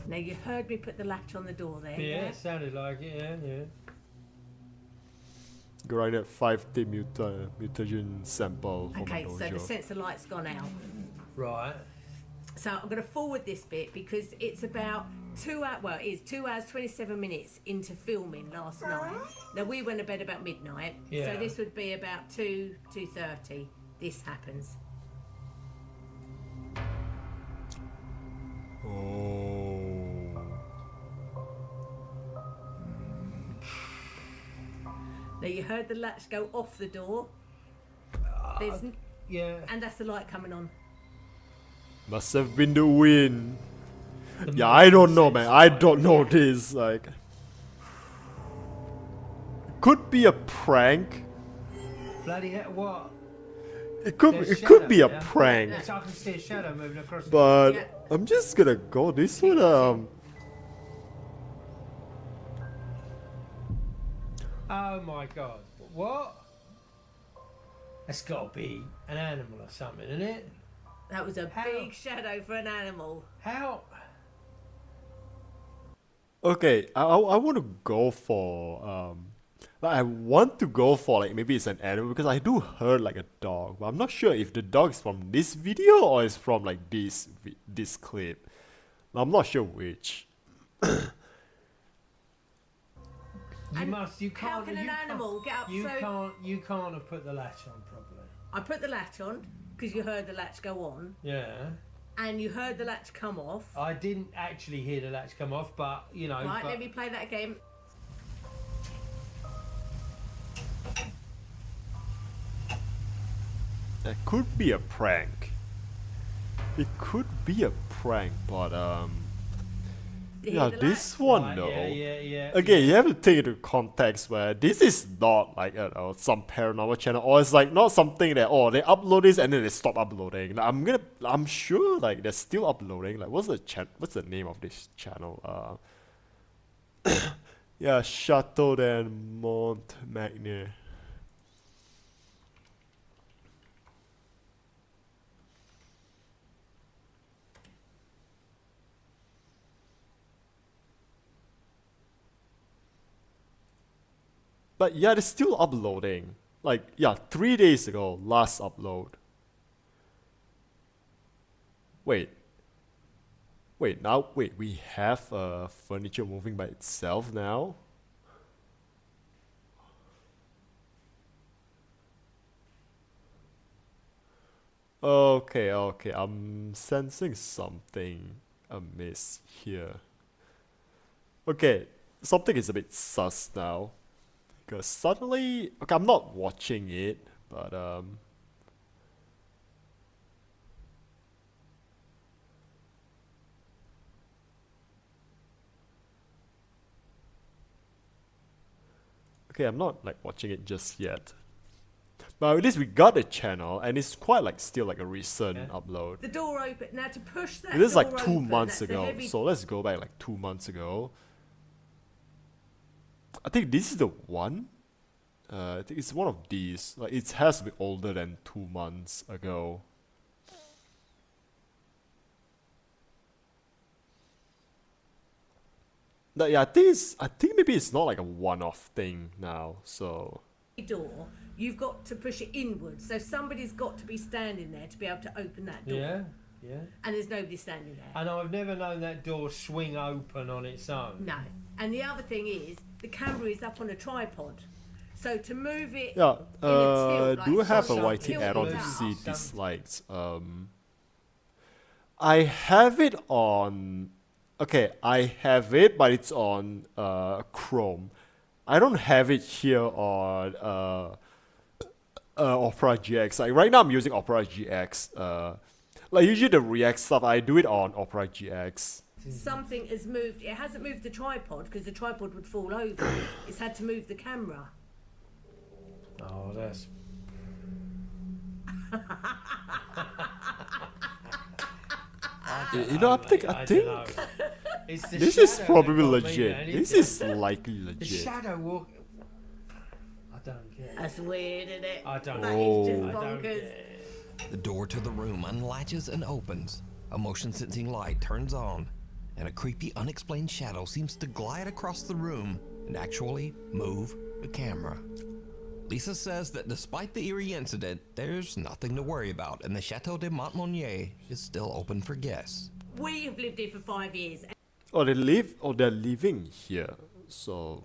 Now you heard me put the latch on the door there. Yeah, it sounded like it, yeah. Grinded 5T mutagen sample for my Okay, so the dojo. sensor light's gone out. Right. So I'm going to forward this bit because it's about 2 hours, well, it is 2 hours, 27 minutes into filming last night. Now, we went to bed about midnight, Yeah. so this would be about 2:30. This happens. Oh. Now, you heard the latch go off the door. There's, Yeah. and that's the light coming on. Must have been the wind. Yeah, I don't know, man. I don't know this. Like, could be a prank. Bloody hell, what? It could There's be a shadow, yeah? prank. Yes, I can see a shadow moving across But Yeah. I'm just gonna go this one. Oh my god. What? That's got to be an animal or something, isn't it? That was a How? big shadow for an animal. How? Okay, I want to go for like I want to go for like maybe it's an animal because I do heard like a dog, but I'm not sure if the dog is from this video or is from like this clip. I'm not sure which. And You can't. how can an animal get up You so- can't have put the latch on properly. I put the latch on because you heard the latch go on, Yeah. and you heard the latch come off. I didn't actually hear the latch come off, but you know. Right, but let me play that again. That could be a prank. It could be a prank, but You yeah, hear the this latch? one Right, no. Yeah. Again, you have to take into context where this is not like some paranormal channel, or it's like not something that they upload this and then they stop uploading. Like, I'm sure like they're still uploading. Like what's the name of this channel? Yeah, Chateau and Mont Magnier. But yeah, they're still uploading. Like, yeah, 3 days ago, last upload. Wait, we have furniture moving by itself now? Okay, I'm sensing something amiss here. Okay, something is a bit sus now. Because suddenly, okay, I'm not watching it, but okay, I'm not like watching it just yet. But at least we got a channel, and it's quite like still like a recent upload. The door open. Now to push that It is like door 2 open, months that's a ago, heavy- so let's go back like 2 months ago. I think this is the one. I think it's one of these. Like it has to be older than 2 months ago. But yeah, I think maybe it's not like a one-off thing now. So door, you've got to push it inwards. So somebody's got to be standing there to be able to open that door. Yeah. And there's nobody standing there. And I've never known that door swing open on its own. No. And the other thing is, the camera is up on a tripod. So to move it yeah, in a tilt, do like have a so YT tilt add-on it to out. see dislikes. I have it on. Okay, I have it, but it's on Chrome. I don't have it here on Opera GX. Like right now, I'm using Opera GX. Like usually the React stuff, I do it on Opera GX. Something has moved. It hasn't moved the tripod because the tripod would fall over. It's had to move the camera. Oh, that's. You know, I think dunno. It's the this is shadow probably that got me, legit. man, This isn't is likely it? The legit. shadow walk. I don't get it. That's weird, isn't it? I don't That get is Oh. just I don't bonkers. get it. The door to the room unlatches and opens. A motion sensing light turns on, and a creepy, unexplained shadow seems to glide across the room and actually move the camera. Lisa says that despite the eerie incident, there's nothing to worry about, and the Chateau de Montmonier is still open for guests. We have lived here for 5 years. Oh, they're living here. So,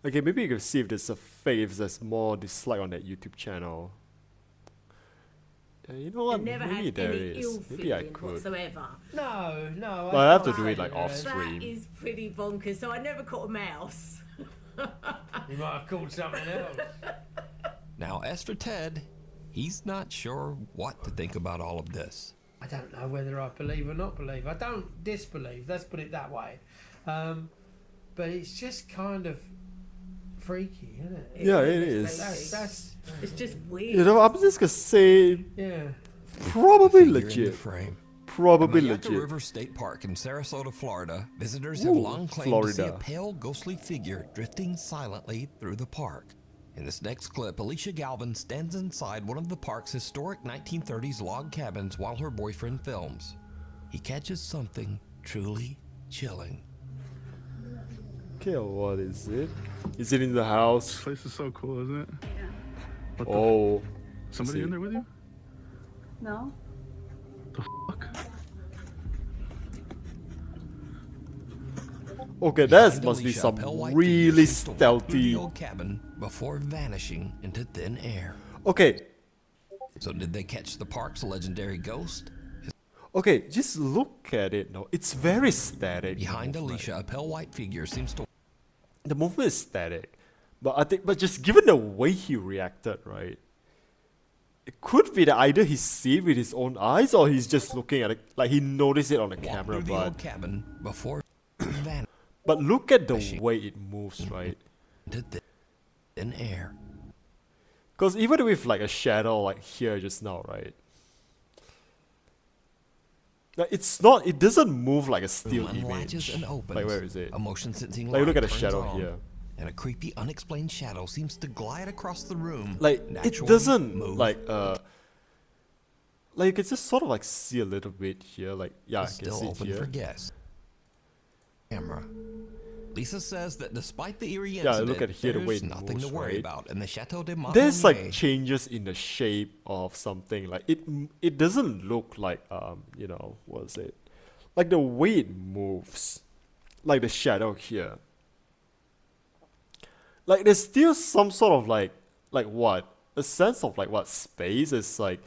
okay, maybe you can see if there's a fake, if there's more dislike on that YouTube channel. You know what? And never Maybe had there any is. ill Maybe I feeling could. whatsoever. No. But I have to can't do it say like that. off That stream. is pretty bonkers. So I never caught a mouse. You might have called something else. Now, as for Ted, he's not sure what to think about all of this. I don't know whether I believe or not believe. I don't disbelieve. Let's put it that way. But it's just kind of freaky, isn't it? Yeah, it is. is. That's It's just weird. You know, I'm just gonna say yeah. probably Figure in the legit. frame. Probably At the legit. River State Park in Sarasota, Florida, visitors have Ooh, long claimed to see a Florida. pale, ghostly figure drifting silently through the park. In this next clip, Alicia Galvin stands inside one of the park's historic 1930s log cabins while her boyfriend films. He catches something truly chilling. Okay, what is it? Is it in the house? This place is so cool, isn't it? What the Oh, somebody see. in there with you? No? The fuck? okay, that Behind must be Alicia, a some pale white really figure seems to walk through stealthy. the old cabin before vanishing into thin air. Okay, So did they catch the park's legendary ghost? okay, just look at it. No, it's very static. Behind the movement. Alicia, a pale white figure seems to The movement is static, but just given the way he reacted, right? It could be that either he see it with his own eyes or he's just looking at it, like he noticed it on the walk camera. through the But old cabin before vanishing but look at the way it moves, right? into thin air. Because even with like a shadow like here just now, right? Like it's not. It doesn't move like a still Room unlatches image. and opens. Like where is it? A motion sensing Like light look at the turns shadow on, here. and a creepy, unexplained shadow seems to glide across the room. Like it naturally doesn't move. like you can just sort of like see a little bit here. Like yeah, I It's can still see it open here. for guests. Camera. Lisa says that despite the eerie Yeah, incident, look at here, the way there's it nothing moves, to worry right? about, and the Chateau de Montmonier There's like changes in the shape of something. Like it doesn't look like you know, what is it? Like the way it moves, like the shadow here. Like there's still some sort of like what a sense of like what space is like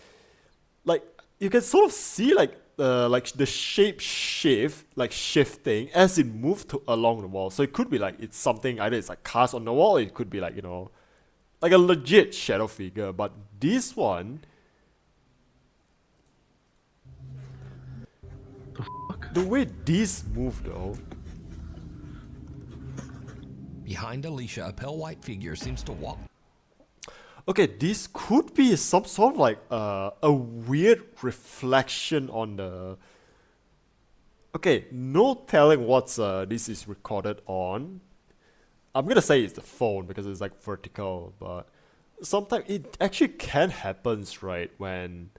you can sort of see like the shape shift, like shifting as it moves along the wall. So it could be like it's something either it's like cast on the wall, or it could be like, you know, like a legit shadow figure. But this one, the way these move though, Behind Alicia, a pale white figure seems to walk. okay, this could be some sort of like a weird reflection on the. Okay, no telling what's this is recorded on. I'm gonna say it's the phone because it's like vertical, but sometimes it actually can happens, right? When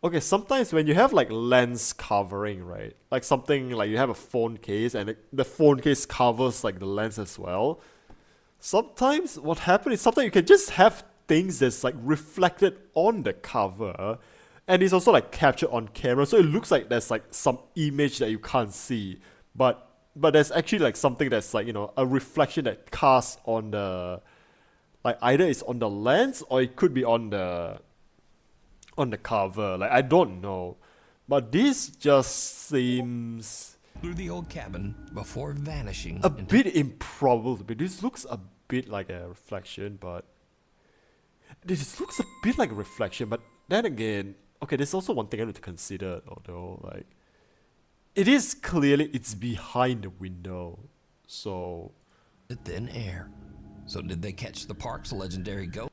okay, sometimes when you have like lens covering, right? Like something like you have a phone case and the phone case covers like the lens as well. Sometimes what happens is sometimes you can just have things that's like reflected on the cover and it's also like captured on camera, so it looks like there's like some image that you can't see, but there's actually like something that's like, you know, a reflection that casts on the, like either it's on the lens or it could be on the cover. Like I don't know, but this just seems through the old cabin before vanishing a into bit improbable. But this looks a bit like a reflection, but this looks a bit like a reflection. But then again, okay, there's also one thing I need to consider, although like it is clearly it's behind the window, so thin air. So did they catch the park's legendary ghost?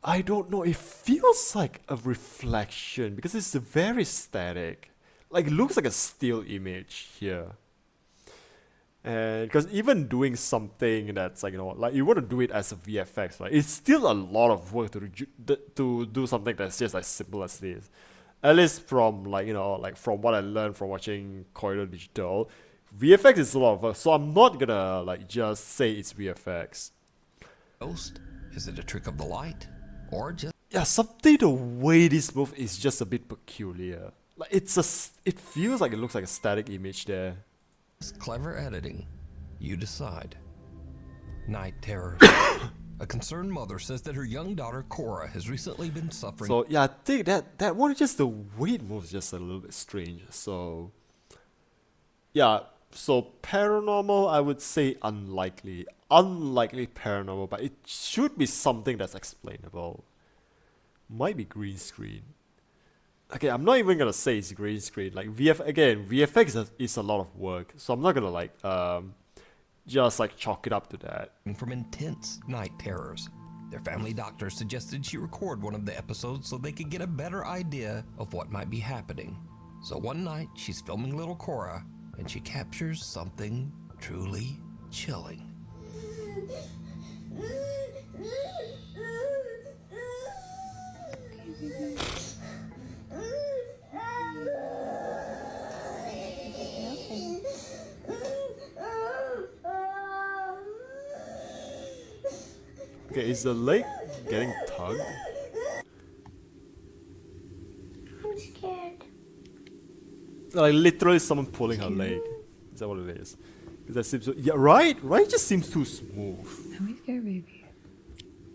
I don't know, it feels like a reflection because it's very static. Like, it looks like a still image here. And because even doing something that's like, like you want to do it as a VFX, right? It's still a lot of work to do something that's just as simple as this. At least from like from what I learned from watching Corridor Digital, VFX is a lot of work. So I'm not gonna like just say it's VFX. Ghost? Is it a trick of the light? Or just Yeah, something the way this move is just a bit peculiar. Like it feels like it looks like a static image there. clever editing? You decide. Night terror. A concerned mother says that her young daughter Cora has recently been suffering. So yeah, I think that one is just the way it moves just a little bit strange. So yeah, so paranormal I would say unlikely. Unlikely paranormal, but it should be something that's explainable. Might be green screen. Okay, I'm not even gonna say it's green screen. Like VFX is a lot of work, so I'm not gonna like just like chalk it up to that. From intense night terrors. Their family doctor suggested she record one of the episodes so they could get a better idea of what might be happening. So one night, she's filming little Cora, and she captures something truly chilling. Okay, is the leg getting tugged? I'm scared. Like literally someone pulling her leg. Is that what it is? Because that seems yeah, right? Right? It just seems too smooth. Don't be scared, baby.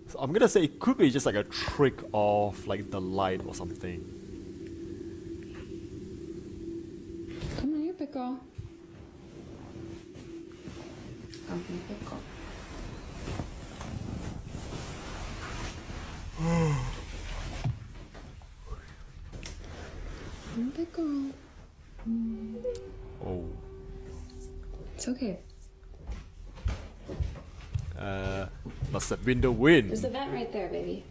So I'm gonna say it could be just like a trick of like the light or something. Come on, you're big girl. Come on, big girl. I'm big girl. Oh. It's okay. Must have been the wind. There's the vent right there, baby.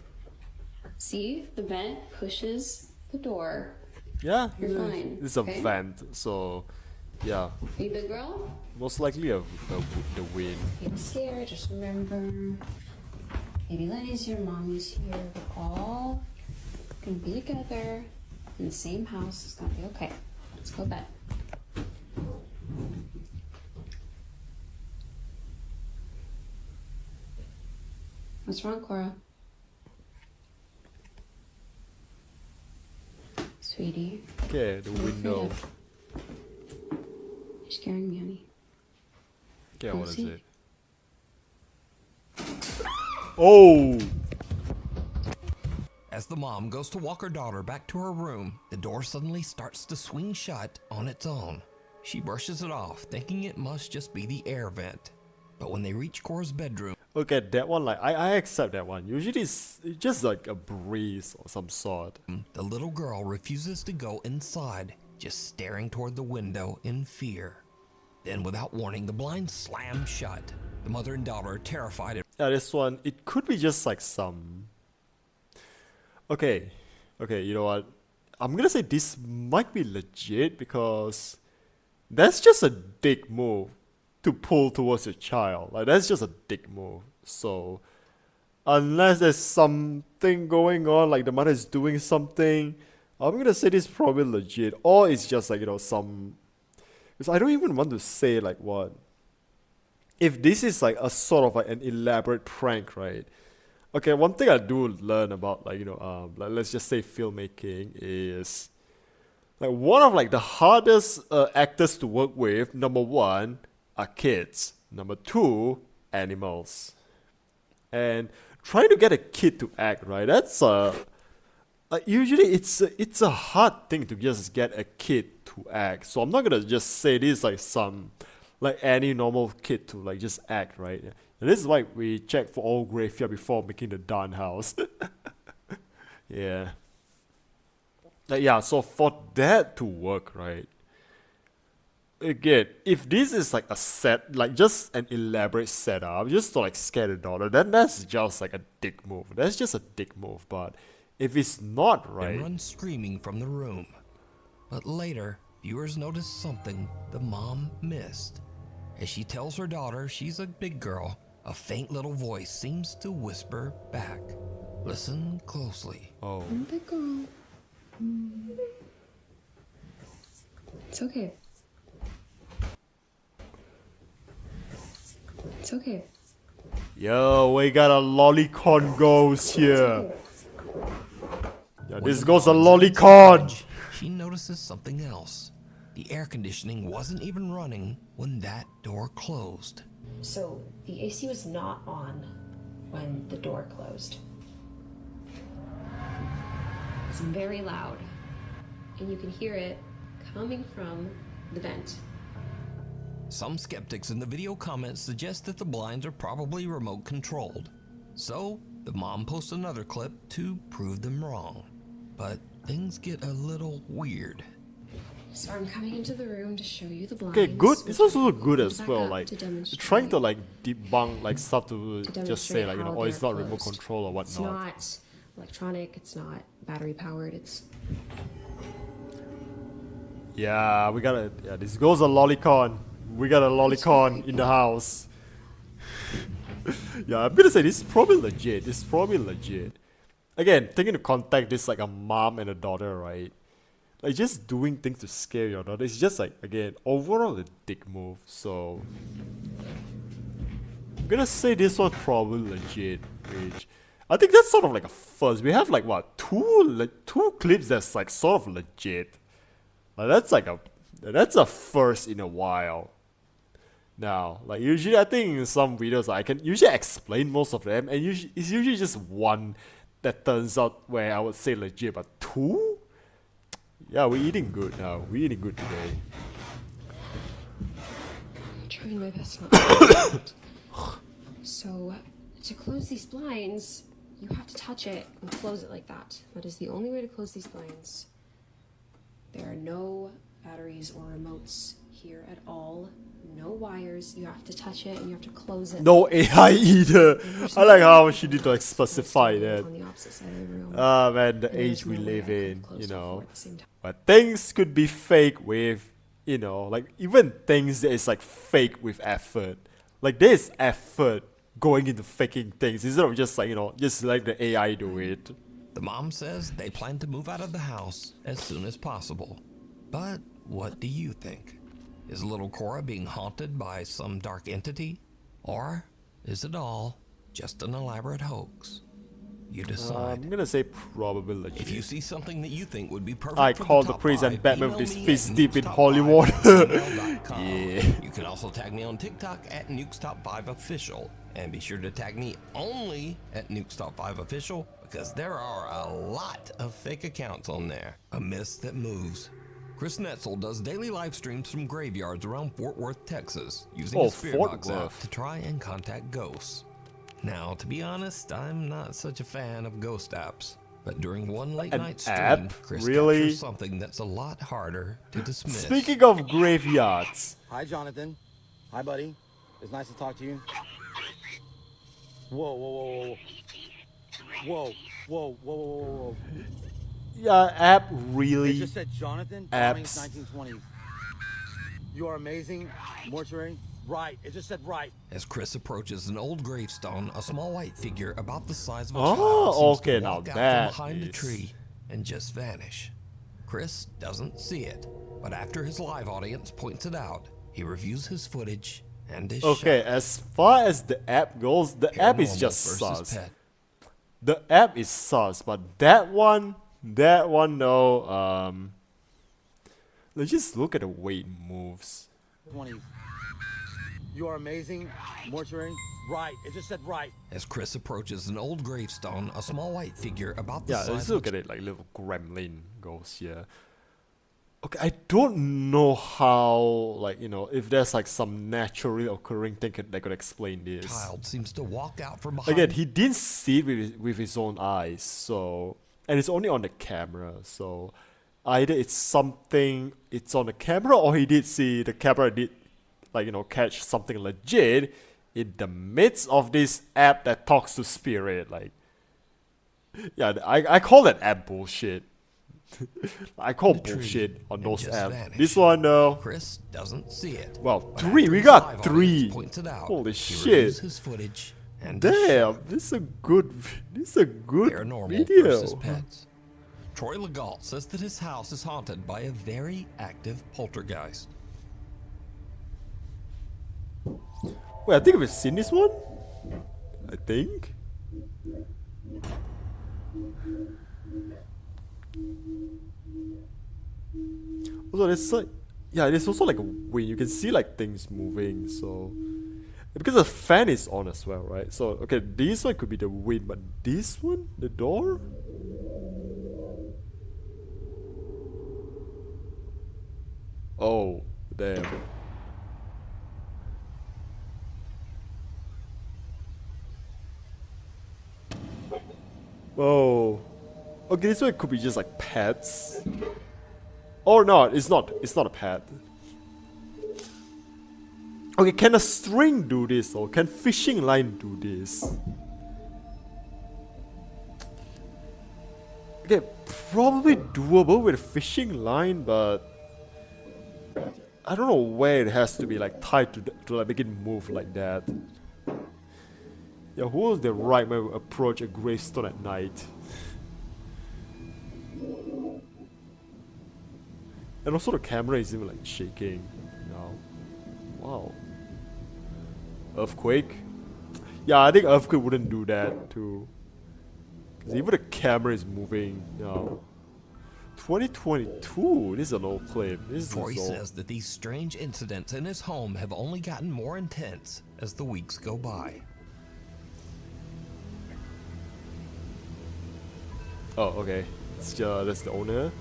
See? The vent pushes the door. Yeah, You're fine. it's a okay? vent, so yeah. Are you big girl? Most likely the wind. Don't be scared. Just remember, baby Lenny's here, mommy's here. We're all gonna be together in the same house. It's gonna be okay. Let's go to bed. What's wrong, Cora? Sweetie. Okay, the window. You're scaring me, honey. Okay, Come what is see. it? Oh! As the mom goes to walk her daughter back to her room, the door suddenly starts to swing shut on its own. She brushes it off, thinking it must just be the air vent. But when they reach Cora's bedroom, Okay, that one, like, I accept that one. Usually it's just like a breeze or some sort. the little girl refuses to go inside, just staring toward the window in fear. Then, without warning, the blinds slam shut. The mother and daughter are terrified. Yeah, this one, it could be just like some... Okay, you know what? I'm gonna say this might be legit because that's just a dick move to pull towards your child. Like, that's just a dick move. So, unless there's something going on, like the mother is doing something, I'm gonna say this is probably legit. Or it's just like, some... Because I don't even want to say like what... If this is like a sort of like an elaborate prank, right? Okay, one thing I do learn about like, like let's just say filmmaking is like one of like the hardest actors to work with, number one, are kids. Number two, animals. And trying to get a kid to act, right? That's like usually it's a hard thing to just get a kid to act. So I'm not gonna just say this like some like any normal kid to like just act, right? And this is why we check for all graveyard before making the darn house. Yeah. Like, yeah, so for that to work, right? again, if this is like a set, like just an elaborate setup, just to like scare the daughter, then that's just like a dick move. That's just a dick move. But if it's not And right, runs screaming from the room. But later, viewers notice something the mom missed. As she tells her daughter she's a big girl, a faint little voice seems to whisper back. Listen closely. oh, I'm a big girl. It's okay. It's okay. yo, we got a lolicon ghost here. Yeah, When this the goes a mom examines the lolicon. fridge, she notices something else. The air conditioning wasn't even running when that door closed. So the AC was not on when the door closed. It's very loud, and you can hear it coming from the vent. Some skeptics in the video comments suggest that the blinds are probably remote controlled. So, the mom posts another clip to prove them wrong. But things get a little weird. So I'm coming into the room to show you the blinds. Okay, good. which It's also I good opened as back well. up Like to demonstrate- trying to like debunk like stuff to just say demonstrate like, you know, how oh, it's they're not remote closed. control or It's whatnot. not electronic. It's not battery powered. It's Yeah, we gotta. Yeah, this goes a lolicon. We got a lolicon in the house. Yeah, I'm gonna say this is probably legit. This is probably legit. Again, taking into context, this like a mom and a daughter, right? Like just doing things to scare your daughter. It's just like again overall a dick move. So I'm gonna say this one probably legit. Which I think that's sort of like a first. We have like what two clips that's like sort of legit. Like that's a first in a while. Now, like usually I think in some videos I can usually explain most of them, and it's usually just one that turns out where I would say legit, but two? Yeah, we're eating good now. We're eating good today. I'm trying my best not to. So to close these blinds, you have to touch it and close it like that. That is the only way to close these blinds. There are no batteries or remotes here at all. No wires. You have to touch it and you have to close it. No AI either. I like how she did like specify that. On the opposite side of the room. Ah man, the And age there's we no way I live could in, close you all know. four at the same time. But things could be fake with, you know, like even things that is like fake with effort. Like there's effort going into faking things instead of just like, you know, just like the AI do it. The mom says they plan to move out of the house as soon as possible. But what do you think? Is little Cora being haunted by some dark entity? Or is it all just an elaborate hoax? You decide. I'm gonna say probably legit. If you see something that you think would be perfect I for call the the priest and top Batman five, with his email fist me deep at in Hollywood. nukestop5@gmail.com. Yeah. You can also tag me on TikTok at nukestop5official. And be sure to tag me only at nukestop5official because there are a lot of fake accounts on there. A mist that moves. Chris Netzel does daily live streams from graveyards around Fort Worth, Texas, using his Spirit Fort Box app Worth. to try and contact ghosts. Now, to be honest, I'm not such a fan of ghost apps. But during one late An night stream, app? Chris Really? captures something that's a lot harder to dismiss. Speaking of graveyards, Hi, Jonathan. Hi, buddy. It's nice to talk to you. Whoa, whoa, whoa, whoa. Whoa, whoa, whoa, whoa, whoa, whoa. yeah, app It really just said Jonathan, apps. bombings 1920s. You are amazing. Mortuary. Right. It just said right. As Chris approaches an old gravestone, a small white figure about the size of a Oh, child seems okay, to now walk out that from behind a is- tree and just vanish. Chris doesn't see it, but after his live audience points it out, he reviews his footage and is Okay, shocked. as far as the app goes, the app is Paranormal just versus sus. pet. The app is sus, but that one no. Let's just look at the way it moves. 20s. You are amazing. Mortuary. Right. It just said right. As Chris approaches an old gravestone, a small white figure about the Yeah, size let's of look at it like little gremlin goes here. Okay, I don't know how, like, you know, if there's like some naturally occurring thing that could explain a this. child seems to walk out from behind. Again, he didn't see it with his own eyes, so, and it's only on the camera, so either it's something, it's on the camera, or he did see the camera did, like, you know, catch something legit in the midst of this app that talks to spirit. Like, yeah, I call that app bullshit. I call bullshit on those apps. This one though, Chris doesn't see it. well, But 3. after We his got live 3. audience points it out, Holy he shit! reviews his footage and Damn, this is a good Paranormal video. versus pets. Troy Legault says that his house is haunted by a very active poltergeist. Wait, I think we've seen this one. I think. Also, there's like, yeah, there's also like a wind. You can see like things moving. So because the fan is on as well, right? So okay, this one could be the wind, but this one, the door. Oh, damn. Oh. Okay, this one could be just like pets. Or not, it's not a pet. Okay, can a string do this, or can fishing line do this? Okay, probably doable with a fishing line, but I don't know where it has to be like tied to like make it move like that. Yeah, who is the right way to approach a gravestone at night? And also the camera is even like shaking now. Wow. Earthquake? Yeah, I think earthquake wouldn't do that too. Cause even the camera is moving now. 2022? This is an old clip. This Troy is old. says that these strange incidents in his home have only gotten more intense as the weeks go by. Oh, okay. That's the owner.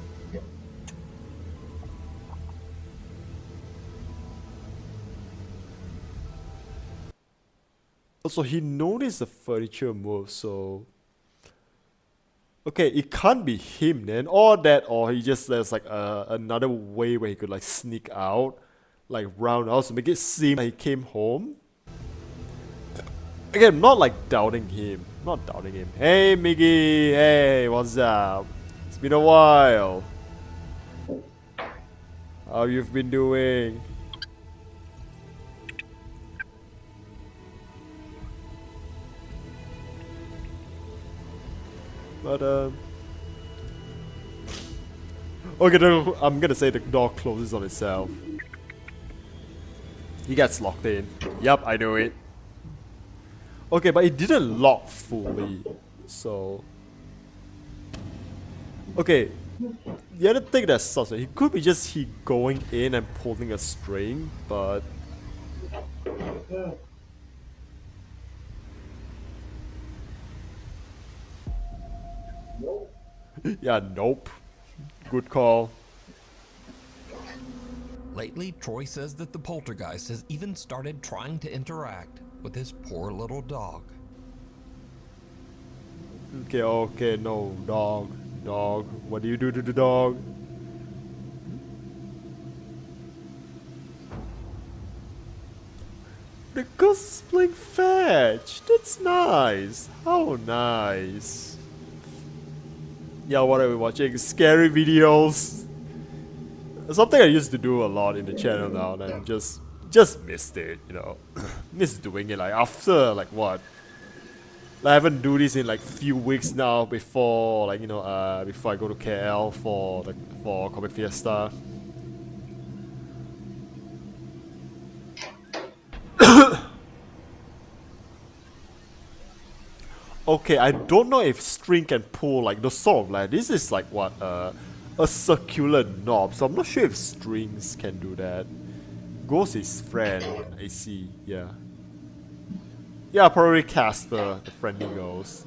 Also, he noticed the furniture move, so okay, it can't be him then, or he just there's like another way where he could like sneak out, like round house to make it seem like he came home. Again, not like doubting him, Hey, Miggy, hey, what's up? It's been a while. How you've been doing? But okay, no, I'm gonna say the door closes on itself. He gets locked in. Yup, I knew it. Okay, but it didn't lock fully, so okay. The other thing that sucks, it could be just he going in and pulling a string, but yeah, nope. Good call. Lately, Troy says that the poltergeist has even started trying to interact with his poor little dog. Okay, no, dog. What do you do to the dog? The ghost is playing fetch. That's nice. How nice. Yeah, what are we watching? Scary videos. Something I used to do a lot in the channel now, and I just missed it, you know. Miss doing it like after like what? I haven't do this in like few weeks now before like, you know, before I go to KL for Comic Fiesta. Okay, I don't know if string can pull like the sort of like this is like what a circular knob, so I'm not sure if strings can do that. Ghost is friend, I see, yeah. Yeah, probably Casper, the friendly ghost.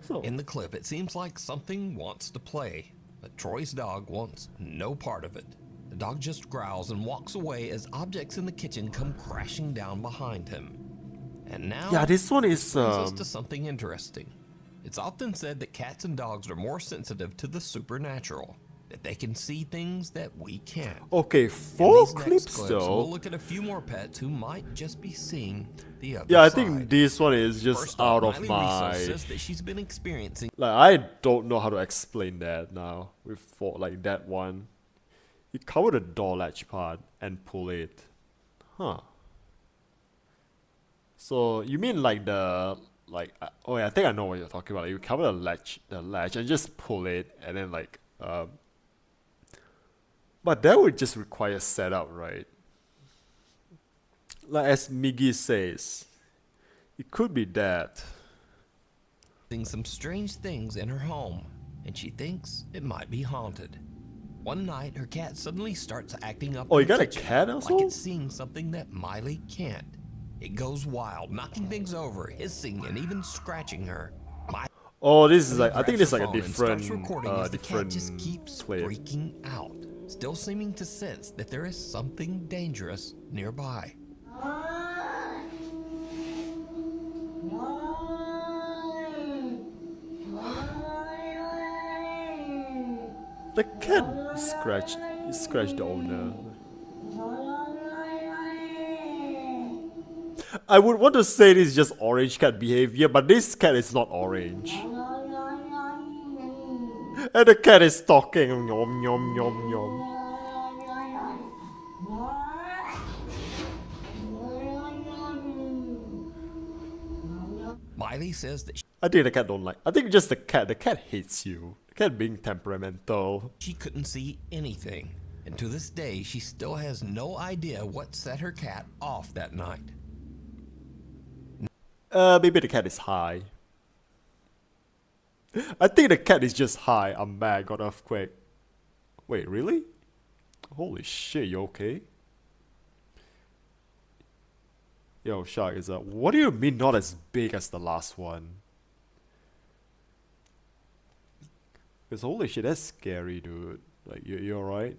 So In the clip, it seems like something wants to play, but Troy's dog wants no part of it. The dog just growls and walks away as objects in the kitchen come crashing down behind him. And now, yeah, this one is brings us to something interesting. It's often said that cats and dogs are more sensitive to the supernatural, that they can see things that we can't. Okay, In 4 these next clips clips, though. we'll look at a few more pets who might just be seeing the other Yeah, I side. think this one is just First out up, of Miley my. Rizzo says that she's been experiencing Like, I don't know how to explain that now. With for like that one, you cover the door latch part and pull it. Huh. So you mean like the oh yeah, I think I know what you're talking about. You cover the latch and just pull it, and then like but that would just require setup, right? Like as Miggy says, it could be that. some strange things in her home, and she thinks it might be haunted. One night, her cat suddenly starts acting up. Oh, in you the got a kitchen, cat also? Like it's seeing something that Miley can't. It goes wild, knocking things over, hissing, and even scratching her. Oh, this is Miley like I think grabs this is her like a phone and starts different recording as the cat different just keeps clip. freaking out, still seeming to sense that there is something dangerous nearby. The cat scratched the owner. I would want to say this is just orange cat behavior, but this cat is not orange. And the cat is talking. Yum, yum, yum, yum. Miley says that I think the cat don't like. I think just the cat. The cat hates you. The cat being temperamental. she couldn't see anything, and to this day, she still has no idea what set her cat off that night. Maybe the cat is high. I think the cat is just high. I'm mad. Got earthquake. Wait, really? Holy shit! You okay? Yo, Shark, is that? What do you mean not as big as the last one? Because holy shit, that's scary, dude. Like, you alright?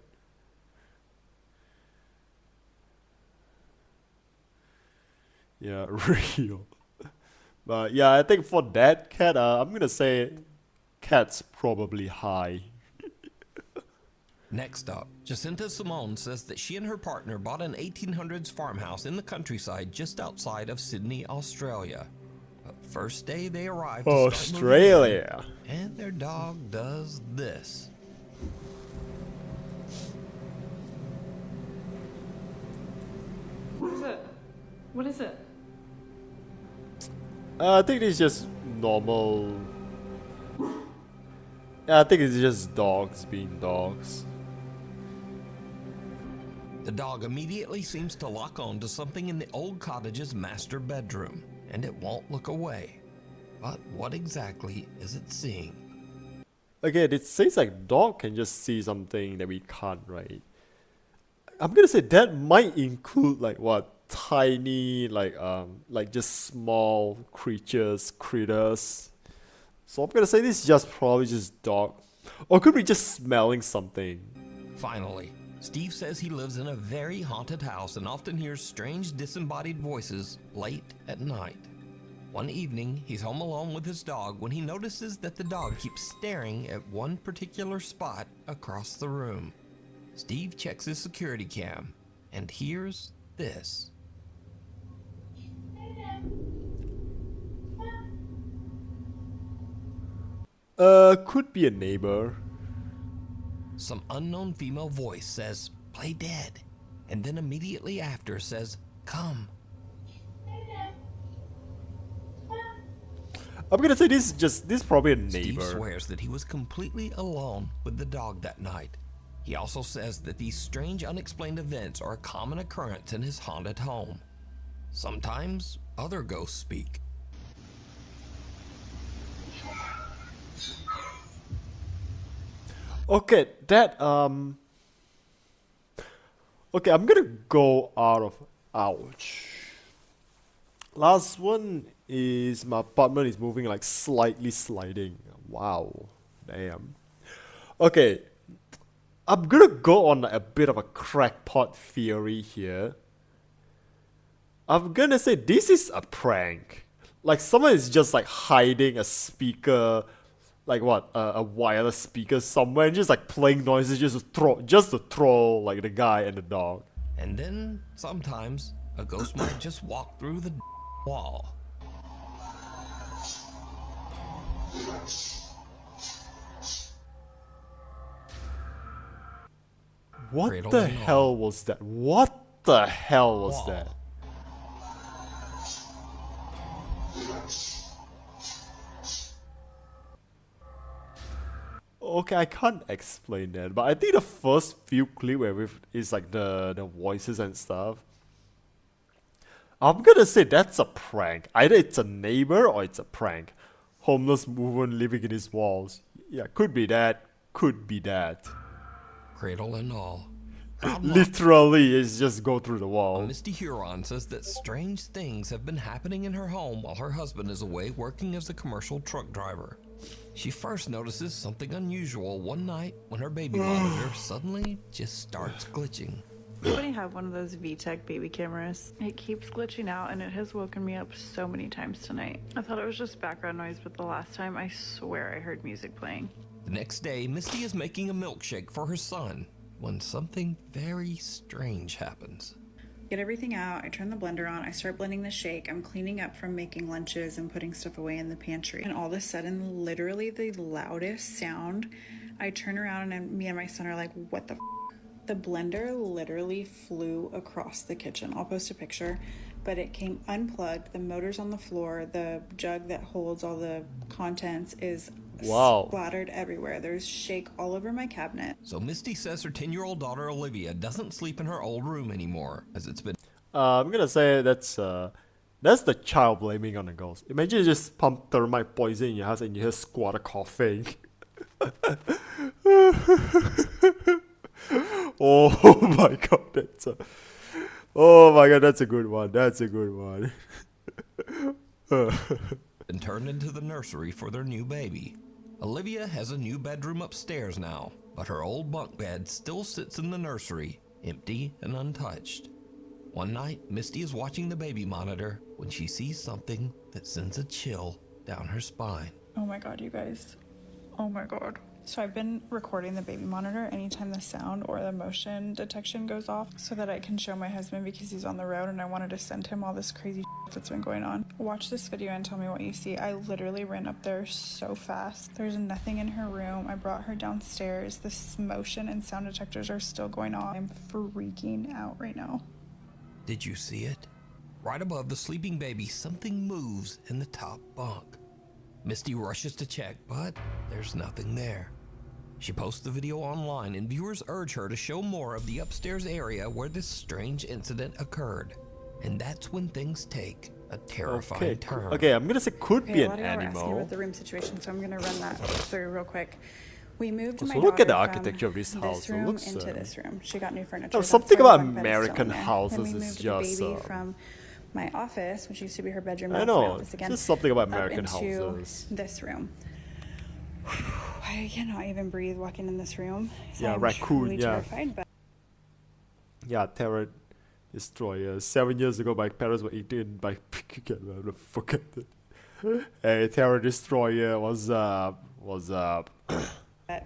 Yeah, real. But yeah, I think for that cat, I'm gonna say cat's probably high. Next up, Jacinta Simone says that she and her partner bought an 1800s farmhouse in the countryside just outside of Sydney, Australia. But first day they arrived to start moving Australia. in, and their dog does this. What is it? What is it? I think it's just normal. Yeah, I think it's just dogs being dogs. The dog immediately seems to lock on to something in the old cottage's master bedroom, and it won't look away. But what exactly is it seeing? Again, it says like dog can just see something that we can't, right? I'm gonna say that might include like what tiny like just small critters. So I'm gonna say this is just probably just dog, or could be just smelling something. Finally, Steve says he lives in a very haunted house and often hears strange disembodied voices late at night. One evening, he's home alone with his dog when he notices that the dog keeps staring at one particular spot across the room. Steve checks his security cam and hears this. Could be a neighbor. Some unknown female voice says, "Play dead," and then immediately after says, "Come." I'm gonna say this is probably a neighbor. Steve swears that he was completely alone with the dog that night. He also says that these strange unexplained events are a common occurrence in his haunted home. Sometimes other ghosts speak. Okay, that okay, I'm gonna go out of ouch. Last one is my apartment is moving like slightly sliding. Wow. Damn. Okay. I'm gonna go on a bit of a crackpot theory here. I'm gonna say this is a prank. like someone is just like hiding a speaker, like what, a wireless speaker somewhere, and just like playing noises just to throw like the guy and the dog. And then, sometimes, a ghost might just walk through the wall. What Cradle the and all. hell was that? What the hell was Wall. that? Okay, I can't explain that, but I think the first few clip where is like the voices and stuff. I'm gonna say that's a prank. Either it's a neighbor or it's a prank. Homeless woman living in his walls. Yeah, could be that. Could be that. Cradle and all. Literally, it's just go through the wall. Misty Huron says that strange things have been happening in her home while her husband is away working as a commercial truck driver. She first notices something unusual one night when her baby monitor suddenly just starts glitching. I have one of those VTech baby cameras. It keeps glitching out and it has woken me up so many times tonight. I thought it was just background noise, but the last time I swear I heard music playing. The next day, Misty is making a milkshake for her son when something very strange happens. Get everything out, I turn the blender on, I start blending the shake, I'm cleaning up from making lunches and putting stuff away in the pantry. And all of a sudden, literally the loudest sound, I turn around and me and my son are like, what the f***? The blender literally flew across the kitchen. I'll post a picture, but it came unplugged, the motor's on the floor, the jug that holds all the contents is splattered everywhere. There's shake all over my cabinet. So Misty says her 10-year-old daughter Olivia doesn't sleep in her old room anymore, as it's been... I'm gonna say that's the child blaming on the ghost. Imagine you just pump thermite poison in your house and you hear squatter coughing. Oh my god, that's a good one. That's a good one. been turned into the nursery for their new baby. Olivia has a new bedroom upstairs now, but her old bunk bed still sits in the nursery, empty and untouched. One night, Misty is watching the baby monitor when she sees something that sends a chill down her spine. Oh my god, you guys. Oh my god. So I've been recording the baby monitor anytime the sound or the motion detection goes off so that I can show my husband because he's on the road and I wanted to send him all this crazy that's been going on. Watch this video and tell me what you see. I literally ran up there so fast. There's nothing in her room. I brought her downstairs. This motion and sound detectors are still going on. I'm freaking out right now. Did you see it? Right above the sleeping baby, something moves in the top bunk. Misty rushes to check, but there's nothing there. She posts the video online and viewers urge her to show more of the upstairs area where this strange incident occurred. And that's when things take a terrifying turn. Okay, I'm gonna say could be a an lot of y'all were asking animal. about the room situation, so I'm gonna run that through real quick. We moved my So look at the daughter architecture of this from house. It room looks, into this room. She got new furniture. No, That's something why the about bunk bed is still American in there. houses Then we is moved just, the baby from my office, which used to be her bedroom. I Now it's my know, office again. just something about up American into houses. This room. I cannot even breathe walking in this room. So Yeah, I'm raccoon, truly yeah. terrified, but Yeah, Terror Destroyer. 7 years ago, my parents were eaten by forget it. Hey, Terror Destroyer, what's up? What's up? I'm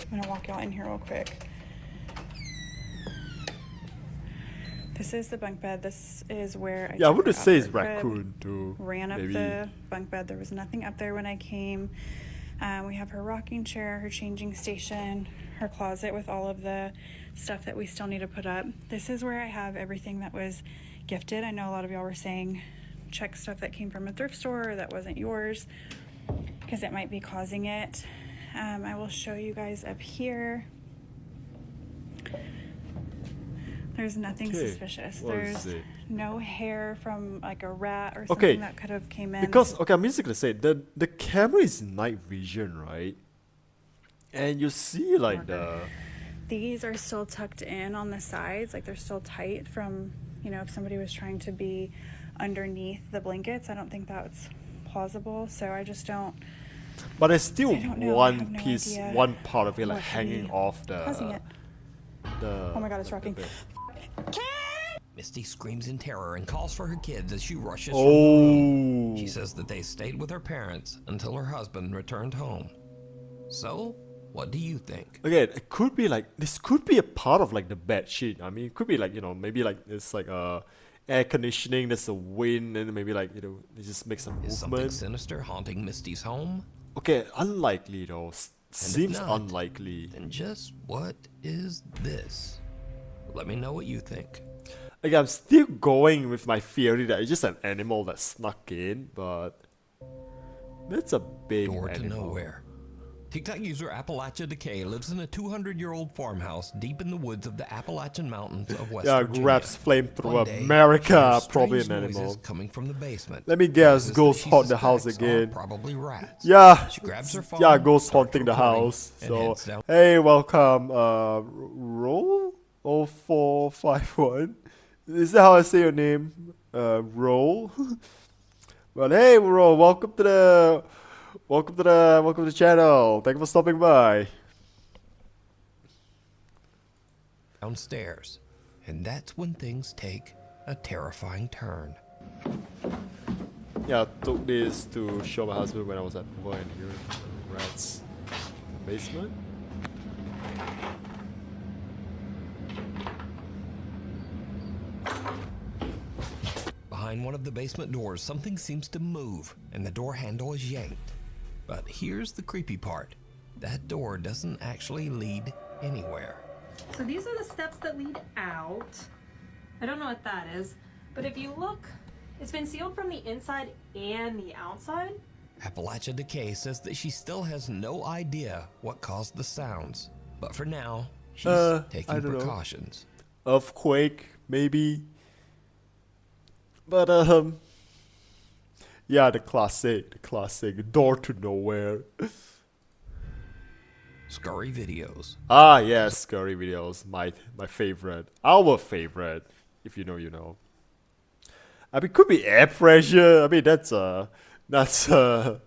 gonna walk y'all in here real quick. This is the bunk bed. This is where Yeah, I took would her say out it's of her crib, raccoon too. Ran up maybe. the bunk bed. There was nothing up there when I came. We have her rocking chair, her changing station, her closet with all of the stuff that we still need to put up. This is where I have everything that was gifted. I know a lot of y'all were saying check stuff that came from a thrift store or that wasn't yours because it might be causing it. I will show you guys up here. There's nothing suspicious. What is There's it? no hair from like a rat or Okay, something that could have came in. Because I'm just gonna say the camera is night vision, right? And you see like These are still tucked in on the sides, like they're still tight from, you know, if somebody was trying to be underneath the blankets. I don't think that's plausible, so I just don't. But there's still I don't know. I one have no piece, idea one part of it like what hanging could be off causing the. it. Oh my god, it's rocking. Misty screams in terror and calls for her kids as she rushes from the room. Oh. She says that they stayed with her parents until her husband returned home. So, what do you think? Again, it could be like, this could be a part of like the bed sheet. I mean, it could be like, you know, maybe like it's like air conditioning, there's a wind, and maybe like, you know, it just makes some Is something movement. sinister haunting Misty's home? Okay, unlikely though. Seems not, unlikely. Then just what is this? Let me know what you think. Like, I'm still going with my theory that it's just an animal that snuck in, but that's a big Door animal. to nowhere. TikTok user AppalachiaJake lives in a 200-year-old farmhouse deep in the woods of the Appalachian Mountains of West Yeah, Virginia. grabs flamethrower. One day, America, she hears probably an strange animal. noises coming from the basement. Let me guess, Noises that ghosts she haunt the house suspects are again. Probably rats. Yeah, She grabs her phone, yeah, ghosts starts haunting the recording, house. and So, heads down. hey, welcome, Roll 0451. Is that how I say your name? Roll. But hey, Roll, welcome to the channel. Thank you for stopping by. Downstairs, and that's when things take a terrifying turn. Yeah, I took this to show my husband when I was at work and hearing rats in the basement. Behind one of the basement doors, something seems to move, and the door handle is yanked. But here's the creepy part. That door doesn't actually lead anywhere. So these are the steps that lead out. I don't know what that is, but if you look, it's been sealed from the inside and the outside. AppalachiaJake says that she still has no idea what caused the sounds. But for now, she's taking I don't know. precautions. Earthquake, maybe. But yeah, the classic door to nowhere. Scurry videos. Ah, yes, scary videos, my favorite, our favorite. If you know, you know. I mean, could be air pressure. I mean, that's man,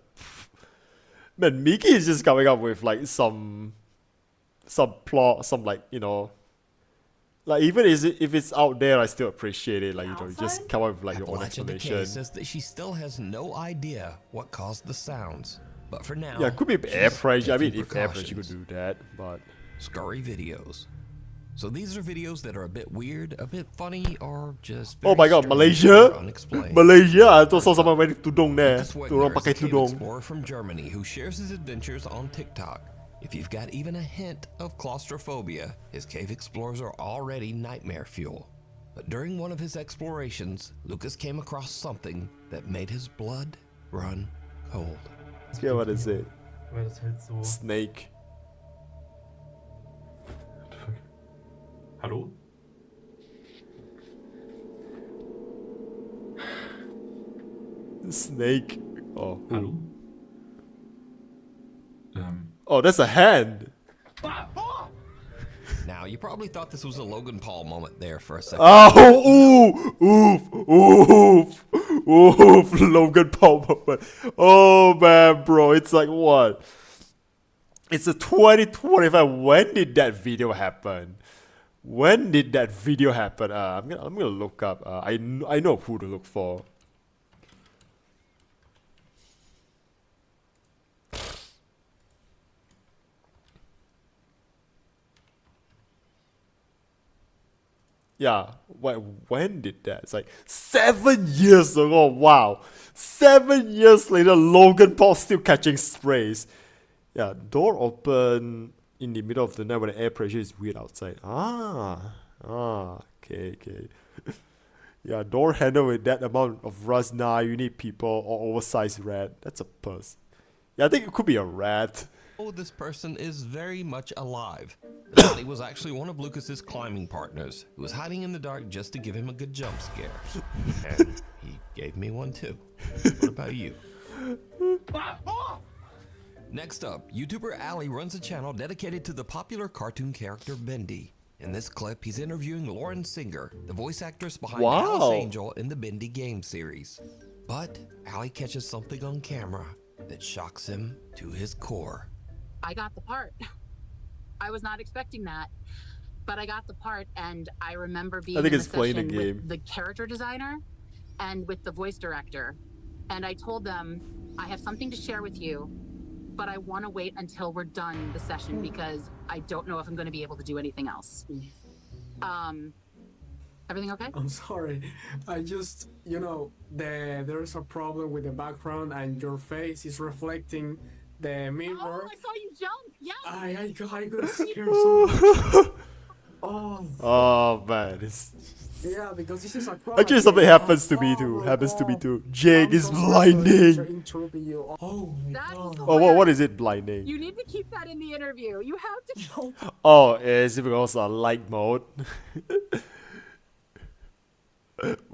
Miki is just coming up with like some plot, some like, you know. Like, even if it's out there, I still appreciate it. Like, you know, you just come up with like your own explanation. AppalachiaJake says that she still has no idea what caused the sounds. But for now, Yeah, it could be air she's pressure. I mean, taking if air pressure could precautions. do that, but Scurry videos. So these are videos that are a bit weird, a bit funny, or just oh very my god, strange Malaysia, or unexplained. Malaysia. I thought saw someone wearing tudung there. Lucas Orang Wegner is pakai a cave tudung. explorer from Germany who shares his adventures on TikTok. If you've got even a hint of claustrophobia, his cave explorers are already nightmare fuel. But during one of his explorations, Lucas came across something that made his blood run cold. Yeah, what is it? Weil das halt so. Snake. Hallo? Snake. Oh. Hallo? Oh, that's a hand. Now, you probably thought this was a Logan Paul moment there for a second. Oh, oof, Logan Paul moment. Oh man, bro, it's like what? It's a 2025. When did that video happen? When did that video happen? I'm gonna look up. I know who to look for. Yeah, when did that? It's like 7 years ago. Wow, 7 years later, Logan Paul still catching sprays. Yeah, door open in the middle of the night when the air pressure is weird outside. Okay. Yeah, door handle with that amount of rust. Nah, you need people or oversized rat. That's a purse. Yeah, I think it could be a rat. Oh, this person is very much alive. The body was actually one of Lucas's climbing partners, who was hiding in the dark just to give him a good jump scare. And he gave me one too. What about you? Next up, YouTuber Ali runs a channel dedicated to the popular cartoon character Bendy. In this clip, he's interviewing Lauren Singer, the voice actress behind Wow. Alice Angel in the Bendy game series. But Ali catches something on camera that shocks him to his core. I got the part. I was not expecting that. But I got the part, and I remember being I think in it's the playing the session game. with the character designer and with the voice director. And I told them, I have something to share with you, but I want to wait until we're done the session because I don't know if I'm going to be able to do anything else. Everything okay? I'm sorry. I just, you know, there's a problem with the background and your face is reflecting the mirror. Oh, I saw you jump. Yeah. I got scared so much. Oh man, it's... Yeah, because this is a Actually, something happens to me too. Jake is blinding. Oh my god. Oh, what is it blinding? You need to keep that in the interview. You have to. Oh, is it because of light mode?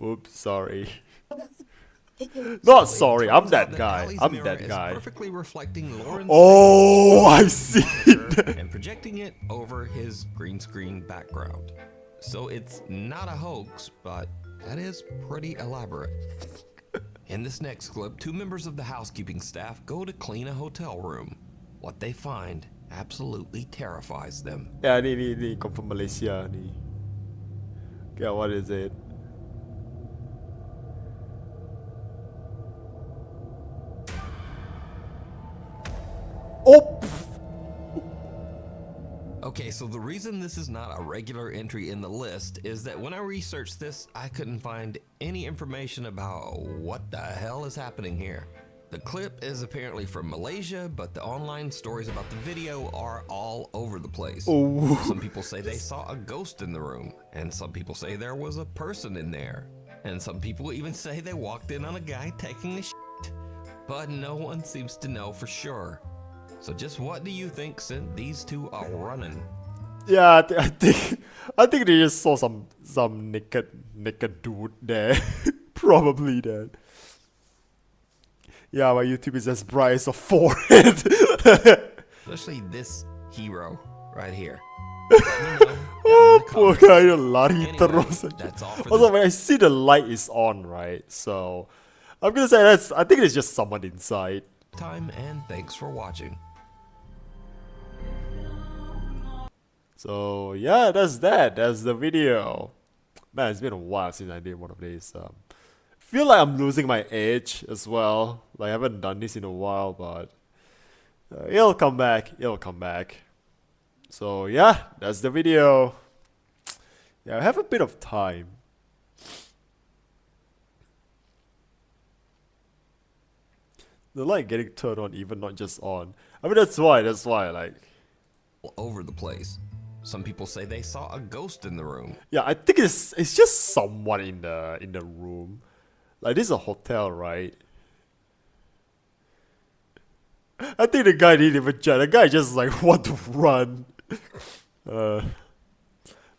Oops, sorry. Not sorry, I'm that guy. I'm that guy. Perfectly reflecting Lauren's Oh, I see. and projecting it over his green screen background. So it's not a hoax, but that is pretty elaborate. In this next clip, 2 members of the housekeeping staff go to clean a hotel room. What they find absolutely terrifies them. Yeah, ni come from Malaysia ni. Okay, what is it? Oh! Okay, so the reason this is not a regular entry in the list is that when I researched this, I couldn't find any information about what the hell is happening here. The clip is apparently from Malaysia, but the online stories about the video are all over the place. Oh. Some people say they saw a ghost in the room, and some people say there was a person in there, and some people even say they walked in on a guy taking a shit. But no one seems to know for sure. So just what do you think sent these two a running? Yeah, I think they just saw some naked dude there. Probably that. Yeah, my YouTube is as bright as a forehead. Especially this hero right here. Oh, poor guy, lari Anyway, terus. that's all for Also, this. when I see the light is on, right? So, I'm gonna say I think it's just someone inside. Time, and thanks for watching. So yeah, that's that. That's the video. Man, it's been a while since I did one of these. Feel like I'm losing my edge as well. Like I haven't done this in a while, but it'll come back. It'll come back. So yeah, that's the video. Yeah, I have a bit of time. The light getting turned on, even not just on. I mean, that's why, like... All over the place. Some people say they saw a ghost in the room. Yeah, I think it's just someone in the room. Like, this is a hotel, right? I think the guy didn't even jump. The guy just, like, want to run.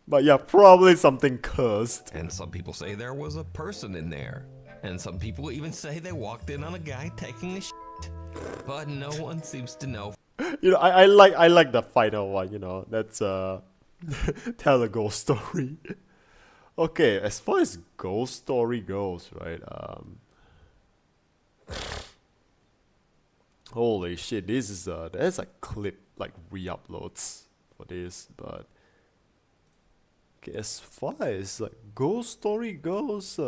But yeah, probably something cursed. And some people say there was a person in there. And some people even say they walked in on a guy taking a shit. But no one seems to know. You know, I like the final one, you know. That's tell a ghost story. Okay, as far as ghost story goes, right? Holy shit, this is there's a clip like re-uploads for this, but okay, as far as like ghost story goes,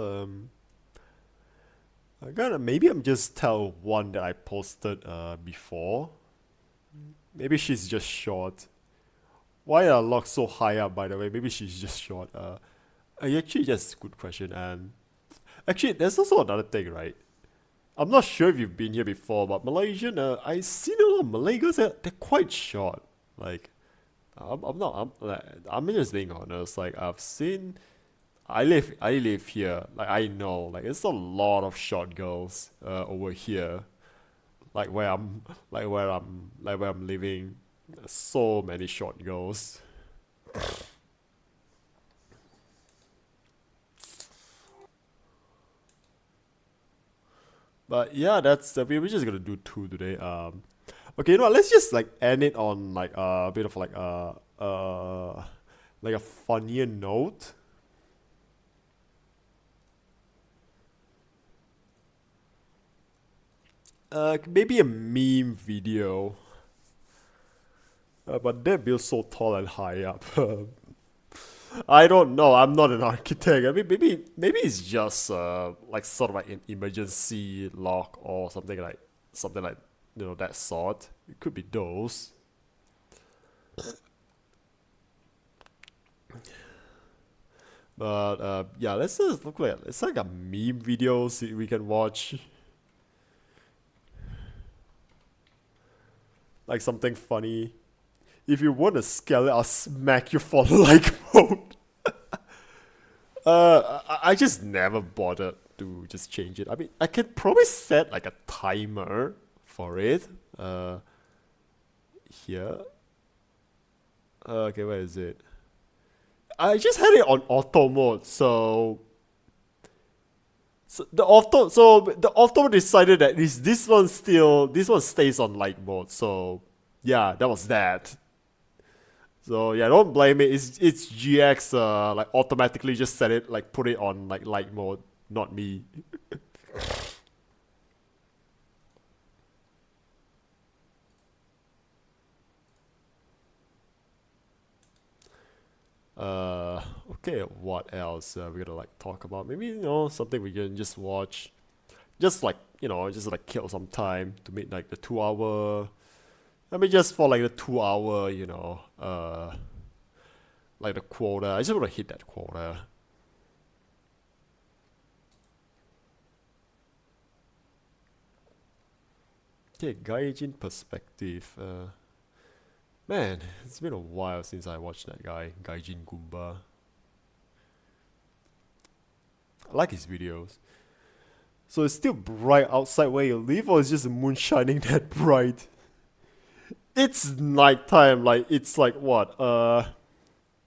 maybe I'm just tell one that I posted before. Maybe she's just short. Why are locks so high up, by the way? Maybe she's just short. Actually, that's a good question. And actually, there's also another thing, right? I'm not sure if you've been here before, but Malaysian, I've seen a lot of Malay girls that they're quite short. Like, I'm just being honest. Like, I live here. Like, I know, like, it's a lot of short girls over here. Like where I'm living, so many short girls. But yeah, that's we're just gonna do 2 today. Okay, you know what, let's just like end it on like a bit of like a funnier note. Maybe a meme video. But that build's so tall and high up. I don't know. I'm not an architect. I mean, maybe it's just like sort of like an emergency lock or something like that sort. It could be those. But yeah, let's just look like it's like a meme video we can watch. Like something funny. If you want to scale it, I'll smack you for like mode. I just never bothered to just change it. I mean, I can probably set like a timer for it. Here. Okay, where is it? I just had it on auto mode, so the auto decided that this one stays on light mode. So yeah, that was that. So yeah, don't blame it. It's GX like automatically just set it like put it on like light mode, not me. Okay, what else we're gonna like talk about? Maybe something we can just watch, just like just like kill some time to make like the 2 hour. I mean, just for like the 2 hour, like the quota. I just want to hit that quota. Okay, Gaijin perspective. Man, it's been a while since I watched that guy, Gaijin Goomba. I like his videos. So it's still bright outside where you live, or is just the moon shining that bright? It's nighttime, like it's like what?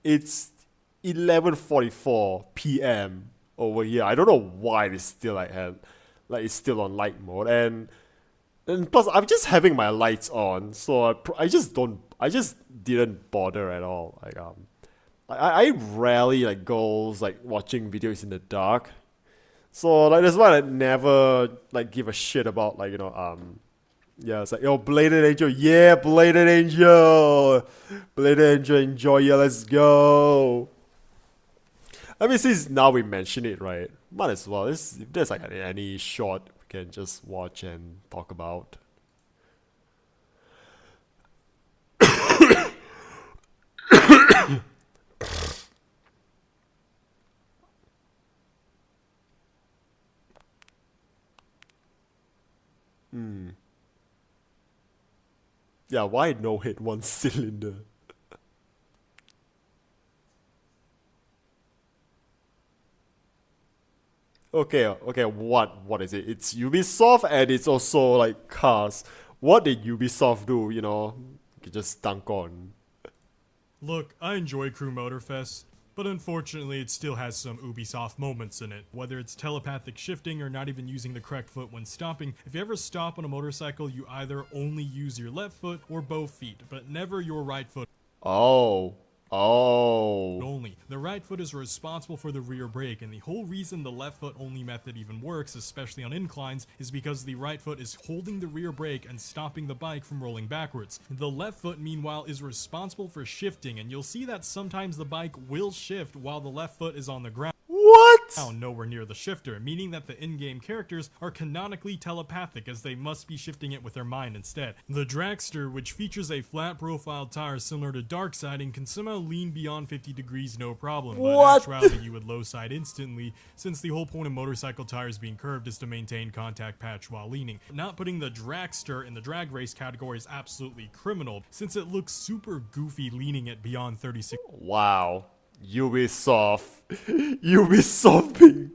It's 11:44 p.m. over here. I don't know why it's still like it's still on light mode, and plus I'm just having my lights on, so I just didn't bother at all. Like I rarely like goes like watching videos in the dark, so like that's why I never like give a shit about like yeah, it's like Bladed Angel, yeah, Bladed Angel, enjoy, yeah, let's go. I mean, since now we mention it, right, might as well. If there's like any short we can just watch and talk about. Yeah, why no hit one cylinder? Okay, what is it? It's Ubisoft and it's also like cars. What did Ubisoft do, you can just dunk on? Look, I enjoy Crew Motorfest, but unfortunately it still has some Ubisoft moments in it. Whether it's telepathic shifting or not even using the correct foot when stopping, if you ever stop on a motorcycle, you either only use your left foot or both feet, but never your right foot. Oh. Only. The right foot is responsible for the rear brake, and the whole reason the left foot only method even works, especially on inclines, is because the right foot is holding the rear brake and stopping the bike from rolling backwards. The left foot, meanwhile, is responsible for shifting, and you'll see that sometimes the bike will shift while the left foot is on the ground. What? Now nowhere near the shifter, meaning that the in-game characters are canonically telepathic, as they must be shifting it with their mind instead. The Dragster, which features a flat profile tire similar to Darksiding, can somehow lean beyond 50 degrees no problem, but in actuality you would low side instantly, since the whole point of motorcycle tires being curved is to maintain contact patch while leaning. Not putting the Dragster in the drag race category is absolutely criminal, since it looks super goofy leaning it beyond 36. Wow. Ubisoft being...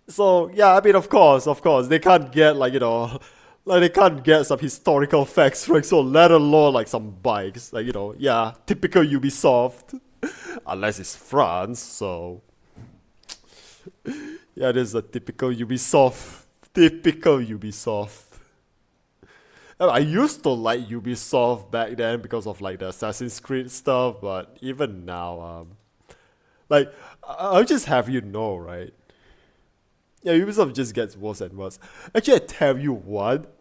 So yeah, I mean, of course they can't get like they can't get some historical facts, right? So let alone like some bikes, like yeah, typical Ubisoft. Unless it's France, so yeah, this is a typical Ubisoft. I used to like Ubisoft back then because of like the Assassin's Creed stuff, but even now, like I'll just have you know, right? Yeah, Ubisoft just gets worse and worse. Actually, I tell you what,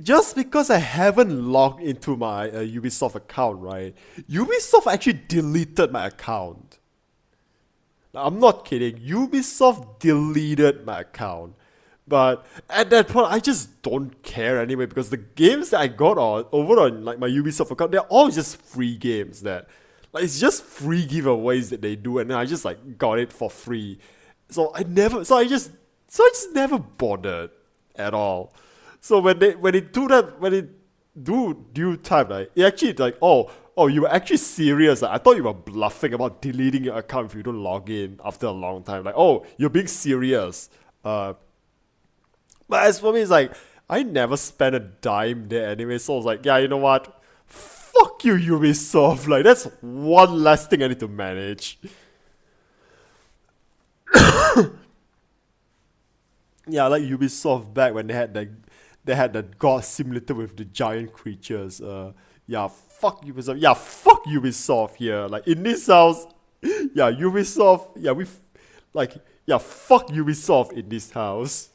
just because I haven't logged into my Ubisoft account, right? Ubisoft actually deleted my account. Now, I'm not kidding. Ubisoft deleted my account. But at that point, I just don't care anyway because the games that I got over on like my Ubisoft account, they're all just free games that, like, it's just free giveaways that they do, and then I just like got it for free. So I just never bothered at all. So when they do due time, like, it actually like, oh, you were actually serious. Like, I thought you were bluffing about deleting your account if you don't log in after a long time. Like, oh, you're being serious. But as for me, it's like, I never spent a dime there anyway, so I was like, yeah, you know what? Fuck you, Ubisoft. Like, that's one less thing I need to manage. Yeah, I like Ubisoft back when they had the God simulator with the giant creatures. Yeah, fuck Ubisoft. Yeah, fuck Ubisoft here. Like, in this house, yeah, Ubisoft. Yeah, fuck Ubisoft in this house.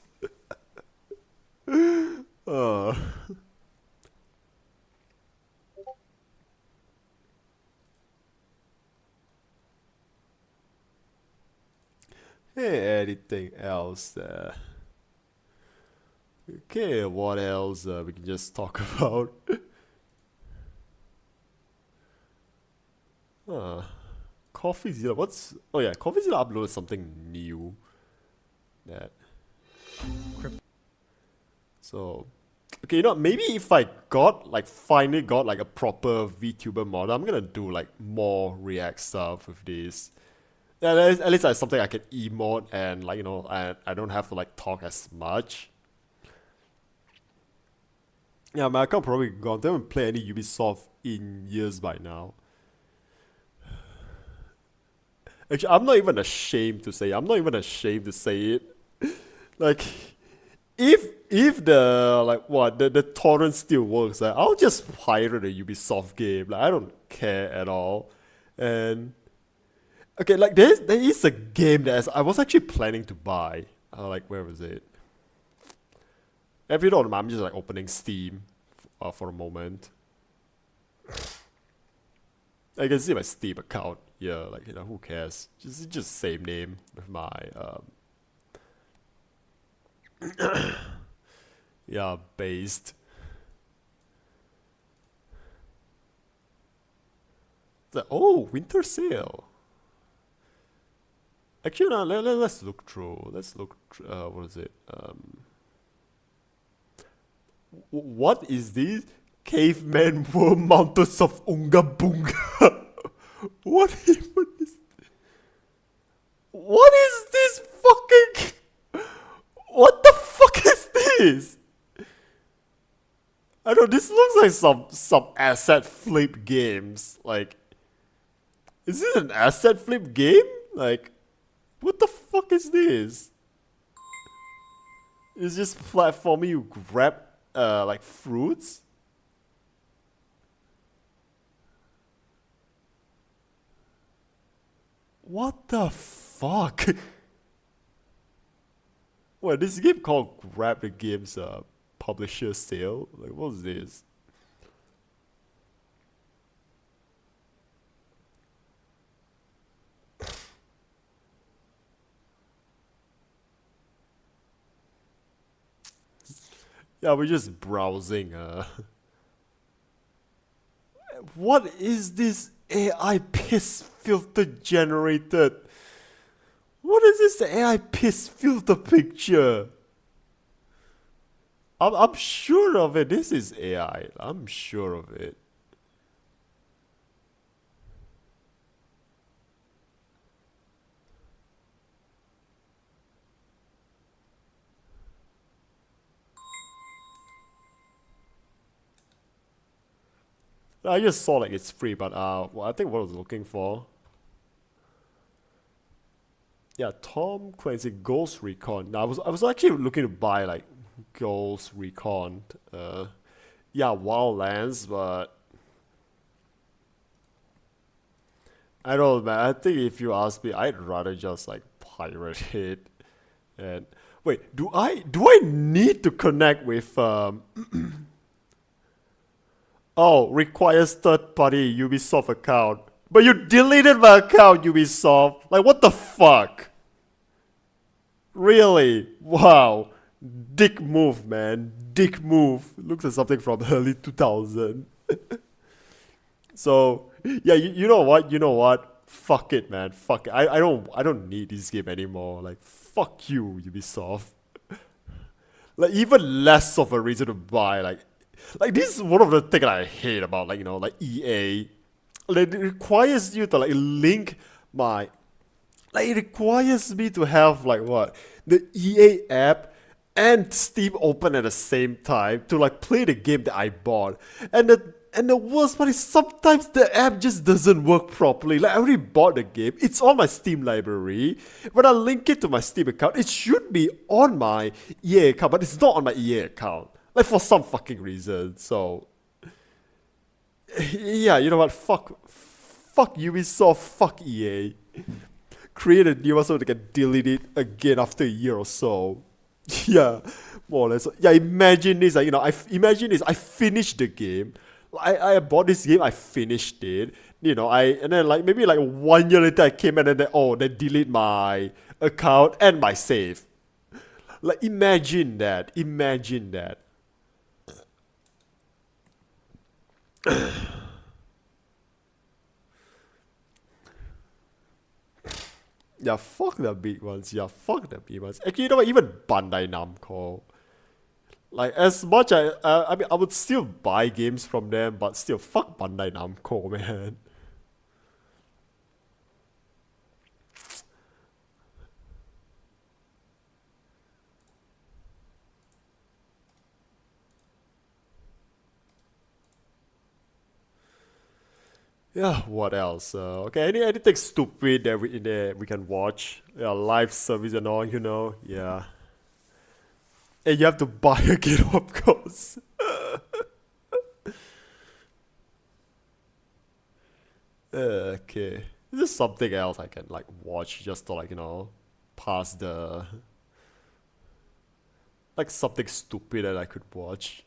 Hey, anything else there? Okay, what else we can just talk about? CoffeeZilla, CoffeeZilla uploaded something new. That. So, okay, maybe if I finally got like a proper VTuber model, I'm gonna do like more React stuff with this. Yeah, at least that's something I can emote and like, I don't have to like talk as much. Yeah, my account probably gone. They haven't played any Ubisoft in years by now. Actually, I'm not even ashamed to say it. Like, if the torrent still works, like, I'll just pirate a Ubisoft game. Like, I don't care at all. And okay, like there is a game that I was actually planning to buy. Where was it? If you don't mind, I'm just like opening Steam for a moment. I can see my Steam account. Yeah, like, who cares? Just same name with my yeah, based. Winter sale. Actually, no, let's look through. What is it? What is this? Caveman World Mountains of Unga Bunga. What even is? What is this fucking? What the fuck is this? I know this looks like some asset flip games. Like, is this an asset flip game? Like, what the fuck is this? Is this platforming you grab like fruits? What the fuck? What, this game called Grab the Games publisher sale? Like, what's this? Yeah, we're just browsing. What is this AI piss filter generated? What is this AI piss filter picture? I'm sure of it. This is AI. I'm sure of it. I just saw like it's free, but I think what I was looking for. Yeah, Tom Clancy Ghost Recon. Now, I was actually looking to buy like Ghost Recon. Yeah, Wildlands, but I don't know, man. I think if you ask me, I'd rather just like pirate it. And Wait, do I need to connect with Oh, requires third-party Ubisoft account. But you deleted my account, Ubisoft. Like, what the fuck? Really? Wow. Dick move, man. Dick move. Looks like something from early 2000. So, yeah, you know what? You know what? Fuck it, man. Fuck it. I don't need this game anymore. Like, fuck you, Ubisoft. Like, even less of a reason to buy. Like this is one of the things I hate about, like, you know, like EA. Like, it requires you to, like, link my... Like, it requires me to have, like, what? The EA app and Steam open at the same time to, like, play the game that I bought. And the worst part is sometimes the app just doesn't work properly. Like, I already bought the game. It's on my Steam library. When I link it to my Steam account, it should be on my EA account, but it's not on my EA account. Like, for some fucking reason. So, yeah, you know what? Fuck Ubisoft. Fuck EA. Create a new one so they can delete it again after a year or so. Yeah, more or less. Yeah, imagine this. Like, you know, imagine this. I finished the game. I bought this game. I finished it. You know, and then, like, maybe like 1 year later I came and then they delete my account and my save. Like, imagine that. Imagine that. Yeah, fuck the big ones. Yeah, fuck the big ones. Actually, you know what? Even Bandai Namco. Like, as much I mean, I would still buy games from them, but still, fuck Bandai Namco, man. Yeah, what else? Okay, anything stupid that we can watch? Yeah, live service and all, you know. Yeah. And you have to buy a game, of course. Okay. Is there something else I can, like, watch just to, like, you know, pass the... Like, something stupid that I could watch?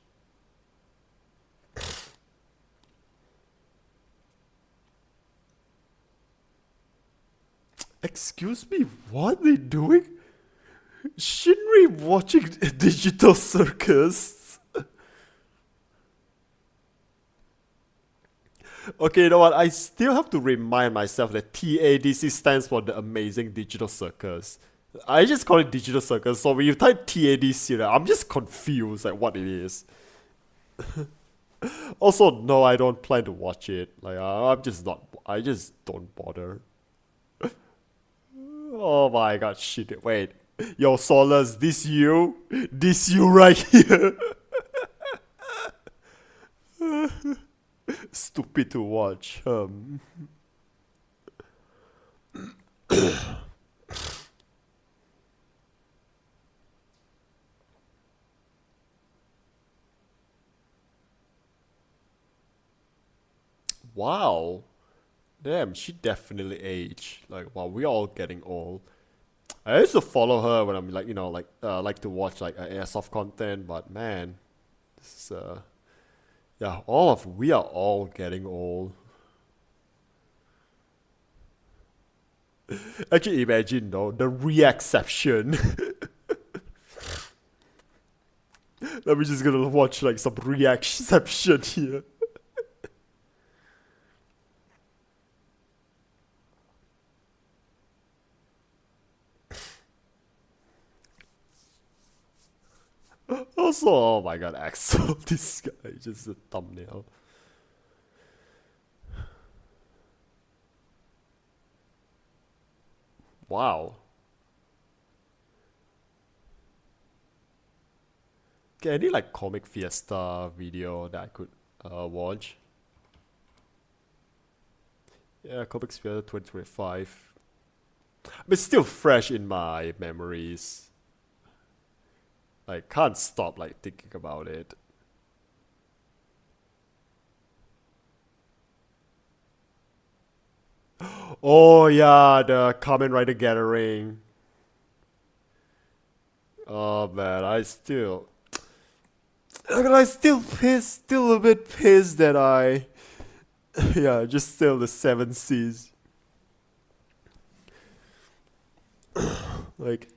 Excuse me, what are they doing? Shinri watching Digital Circus? Okay, you know what? I still have to remind myself that TADC stands for the Amazing Digital Circus. I just call it Digital Circus, so when you type TADC, right, I'm just confused at what it is. Also, no, I don't plan to watch it. Like, I just don't bother. Oh my god, shit, wait. Yo, Solace, this you? This you right here? Stupid to watch. Wow. Damn, she definitely aged. Like, wow, we're all getting old. I used to follow her when I'm, like, you know, like to watch, like, airsoft content, but man, this is, yeah, we are all getting old. Actually, imagine though, the reacception. Let me just gonna watch, like, some reacception here. Also, oh my god, Axel, this guy, just a thumbnail. Wow. Okay, any, like, Comic Fiesta video that I could watch? Yeah, Comic Fiesta 2025. It's still fresh in my memories. Like, can't stop, like, thinking about it. Oh yeah, the Kamen Rider Gathering. Oh man, I still pissed, still a bit pissed that I, yeah, just still the 7Cs. Like,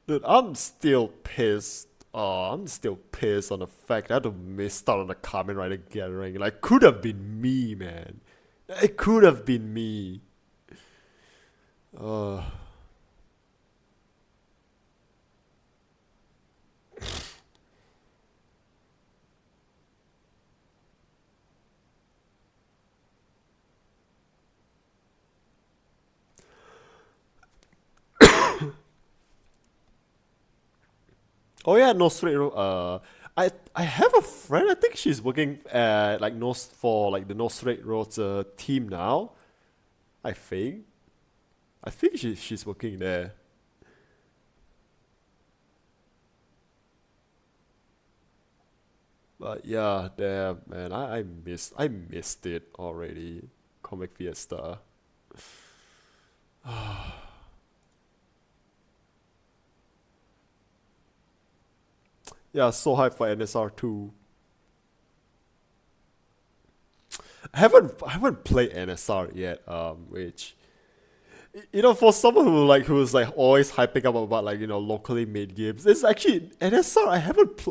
dude, I'm still pissed. Oh, I'm still pissed on the fact that I had to miss out on the Kamen Rider gathering. Like, could have been me, man. It could have been me. Uh. Oh yeah, no straight road. I have a friend. I think she's working at like for like the No Straight Roads team now. I think. I think she's working there. But yeah, damn man, I missed it already. Comic Fiesta. Yeah, so hyped for NSR 2. I haven't played NSR yet, which you know, for someone who's like always hyping up about like, you know, locally made games, it's actually NSR.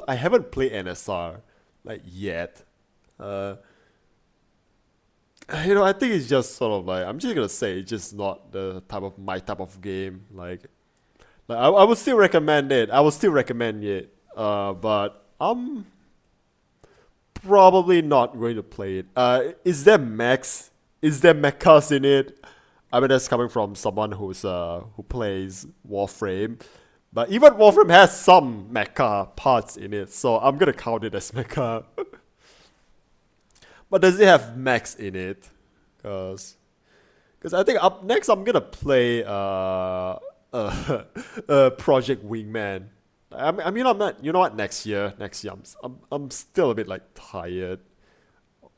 I haven't played NSR like yet. You know, I think it's just sort of like, I'm just gonna say it's just not the my type of game. I would still recommend it. I would still recommend it. But I'm probably not going to play it. Is there mechs? Is there mechas in it? I mean, that's coming from someone who plays Warframe. But even Warframe has some mecha parts in it, so I'm gonna count it as mecha. But does it have mechs in it? Cause I think up next I'm gonna play Project Wingman. I mean, I'm not. You know what? Next year, I'm still a bit like tired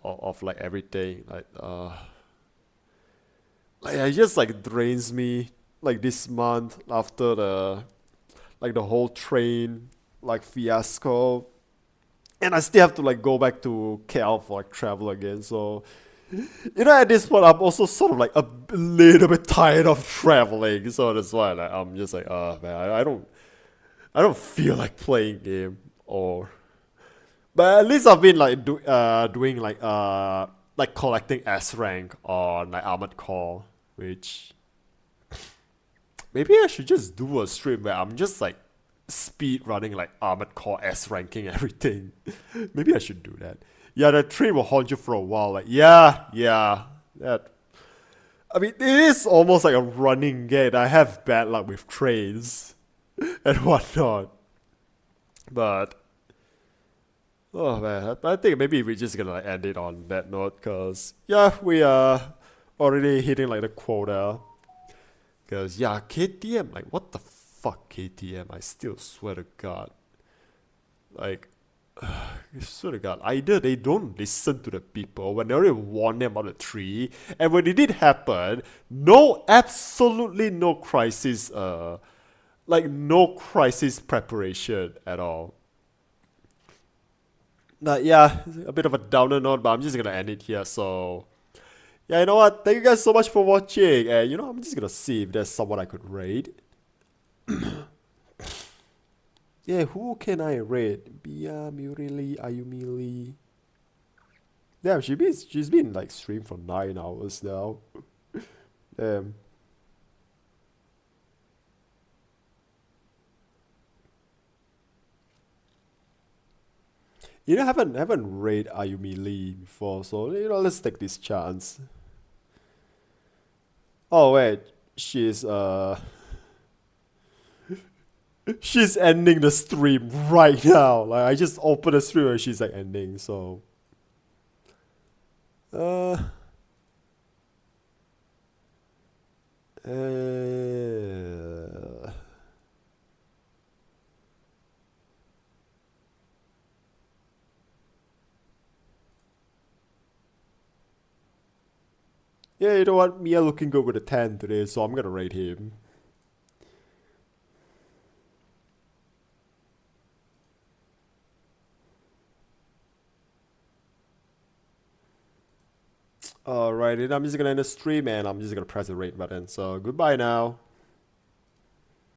of like everything. Like it just like drains me like this month after the whole train like fiasco, and I still have to like go back to KL for like travel again. So you know, at this point, I'm also sort of like a little bit tired of traveling. So that's why like I'm just like, man, I don't feel like playing game but at least I've been like doing like collecting S rank on like Armored Core, which maybe I should just do a stream where I'm just like speed running like Armored Core S ranking everything. Maybe I should do that. Yeah, that train will haunt you for a while. Like yeah, that. I mean, it is almost like a running gag. I have bad luck with trains and whatnot. But oh man, I think maybe we're just gonna like end it on that note, cause yeah, we are already hitting like the quota. Cause yeah, KTM, like what the fuck KTM? I still swear to God, like. I swear to God, either they don't listen to the people when they already warned them about the tree, and when it did happen, absolutely no crisis, like no crisis preparation at all. Yeah, a bit of a downer note, but I'm just gonna end it here. So, yeah, you know what? Thank you guys so much for watching, and you know, I'm just gonna see if there's someone I could raid. Yeah, who can I raid? Bia, Murili, Ayumili. Damn, she's been like streamed for 9 hours now. Damn. You know, I haven't raid Ayumili before, so you know, let's take this chance. Oh wait, she's she's ending the stream right now. Like I just opened the stream and she's like ending, so yeah, you know what? Mia looking good with a 10 today, so I'm gonna rate him. Alright, and I'm just gonna end the stream and I'm just gonna press the rate button. So goodbye now.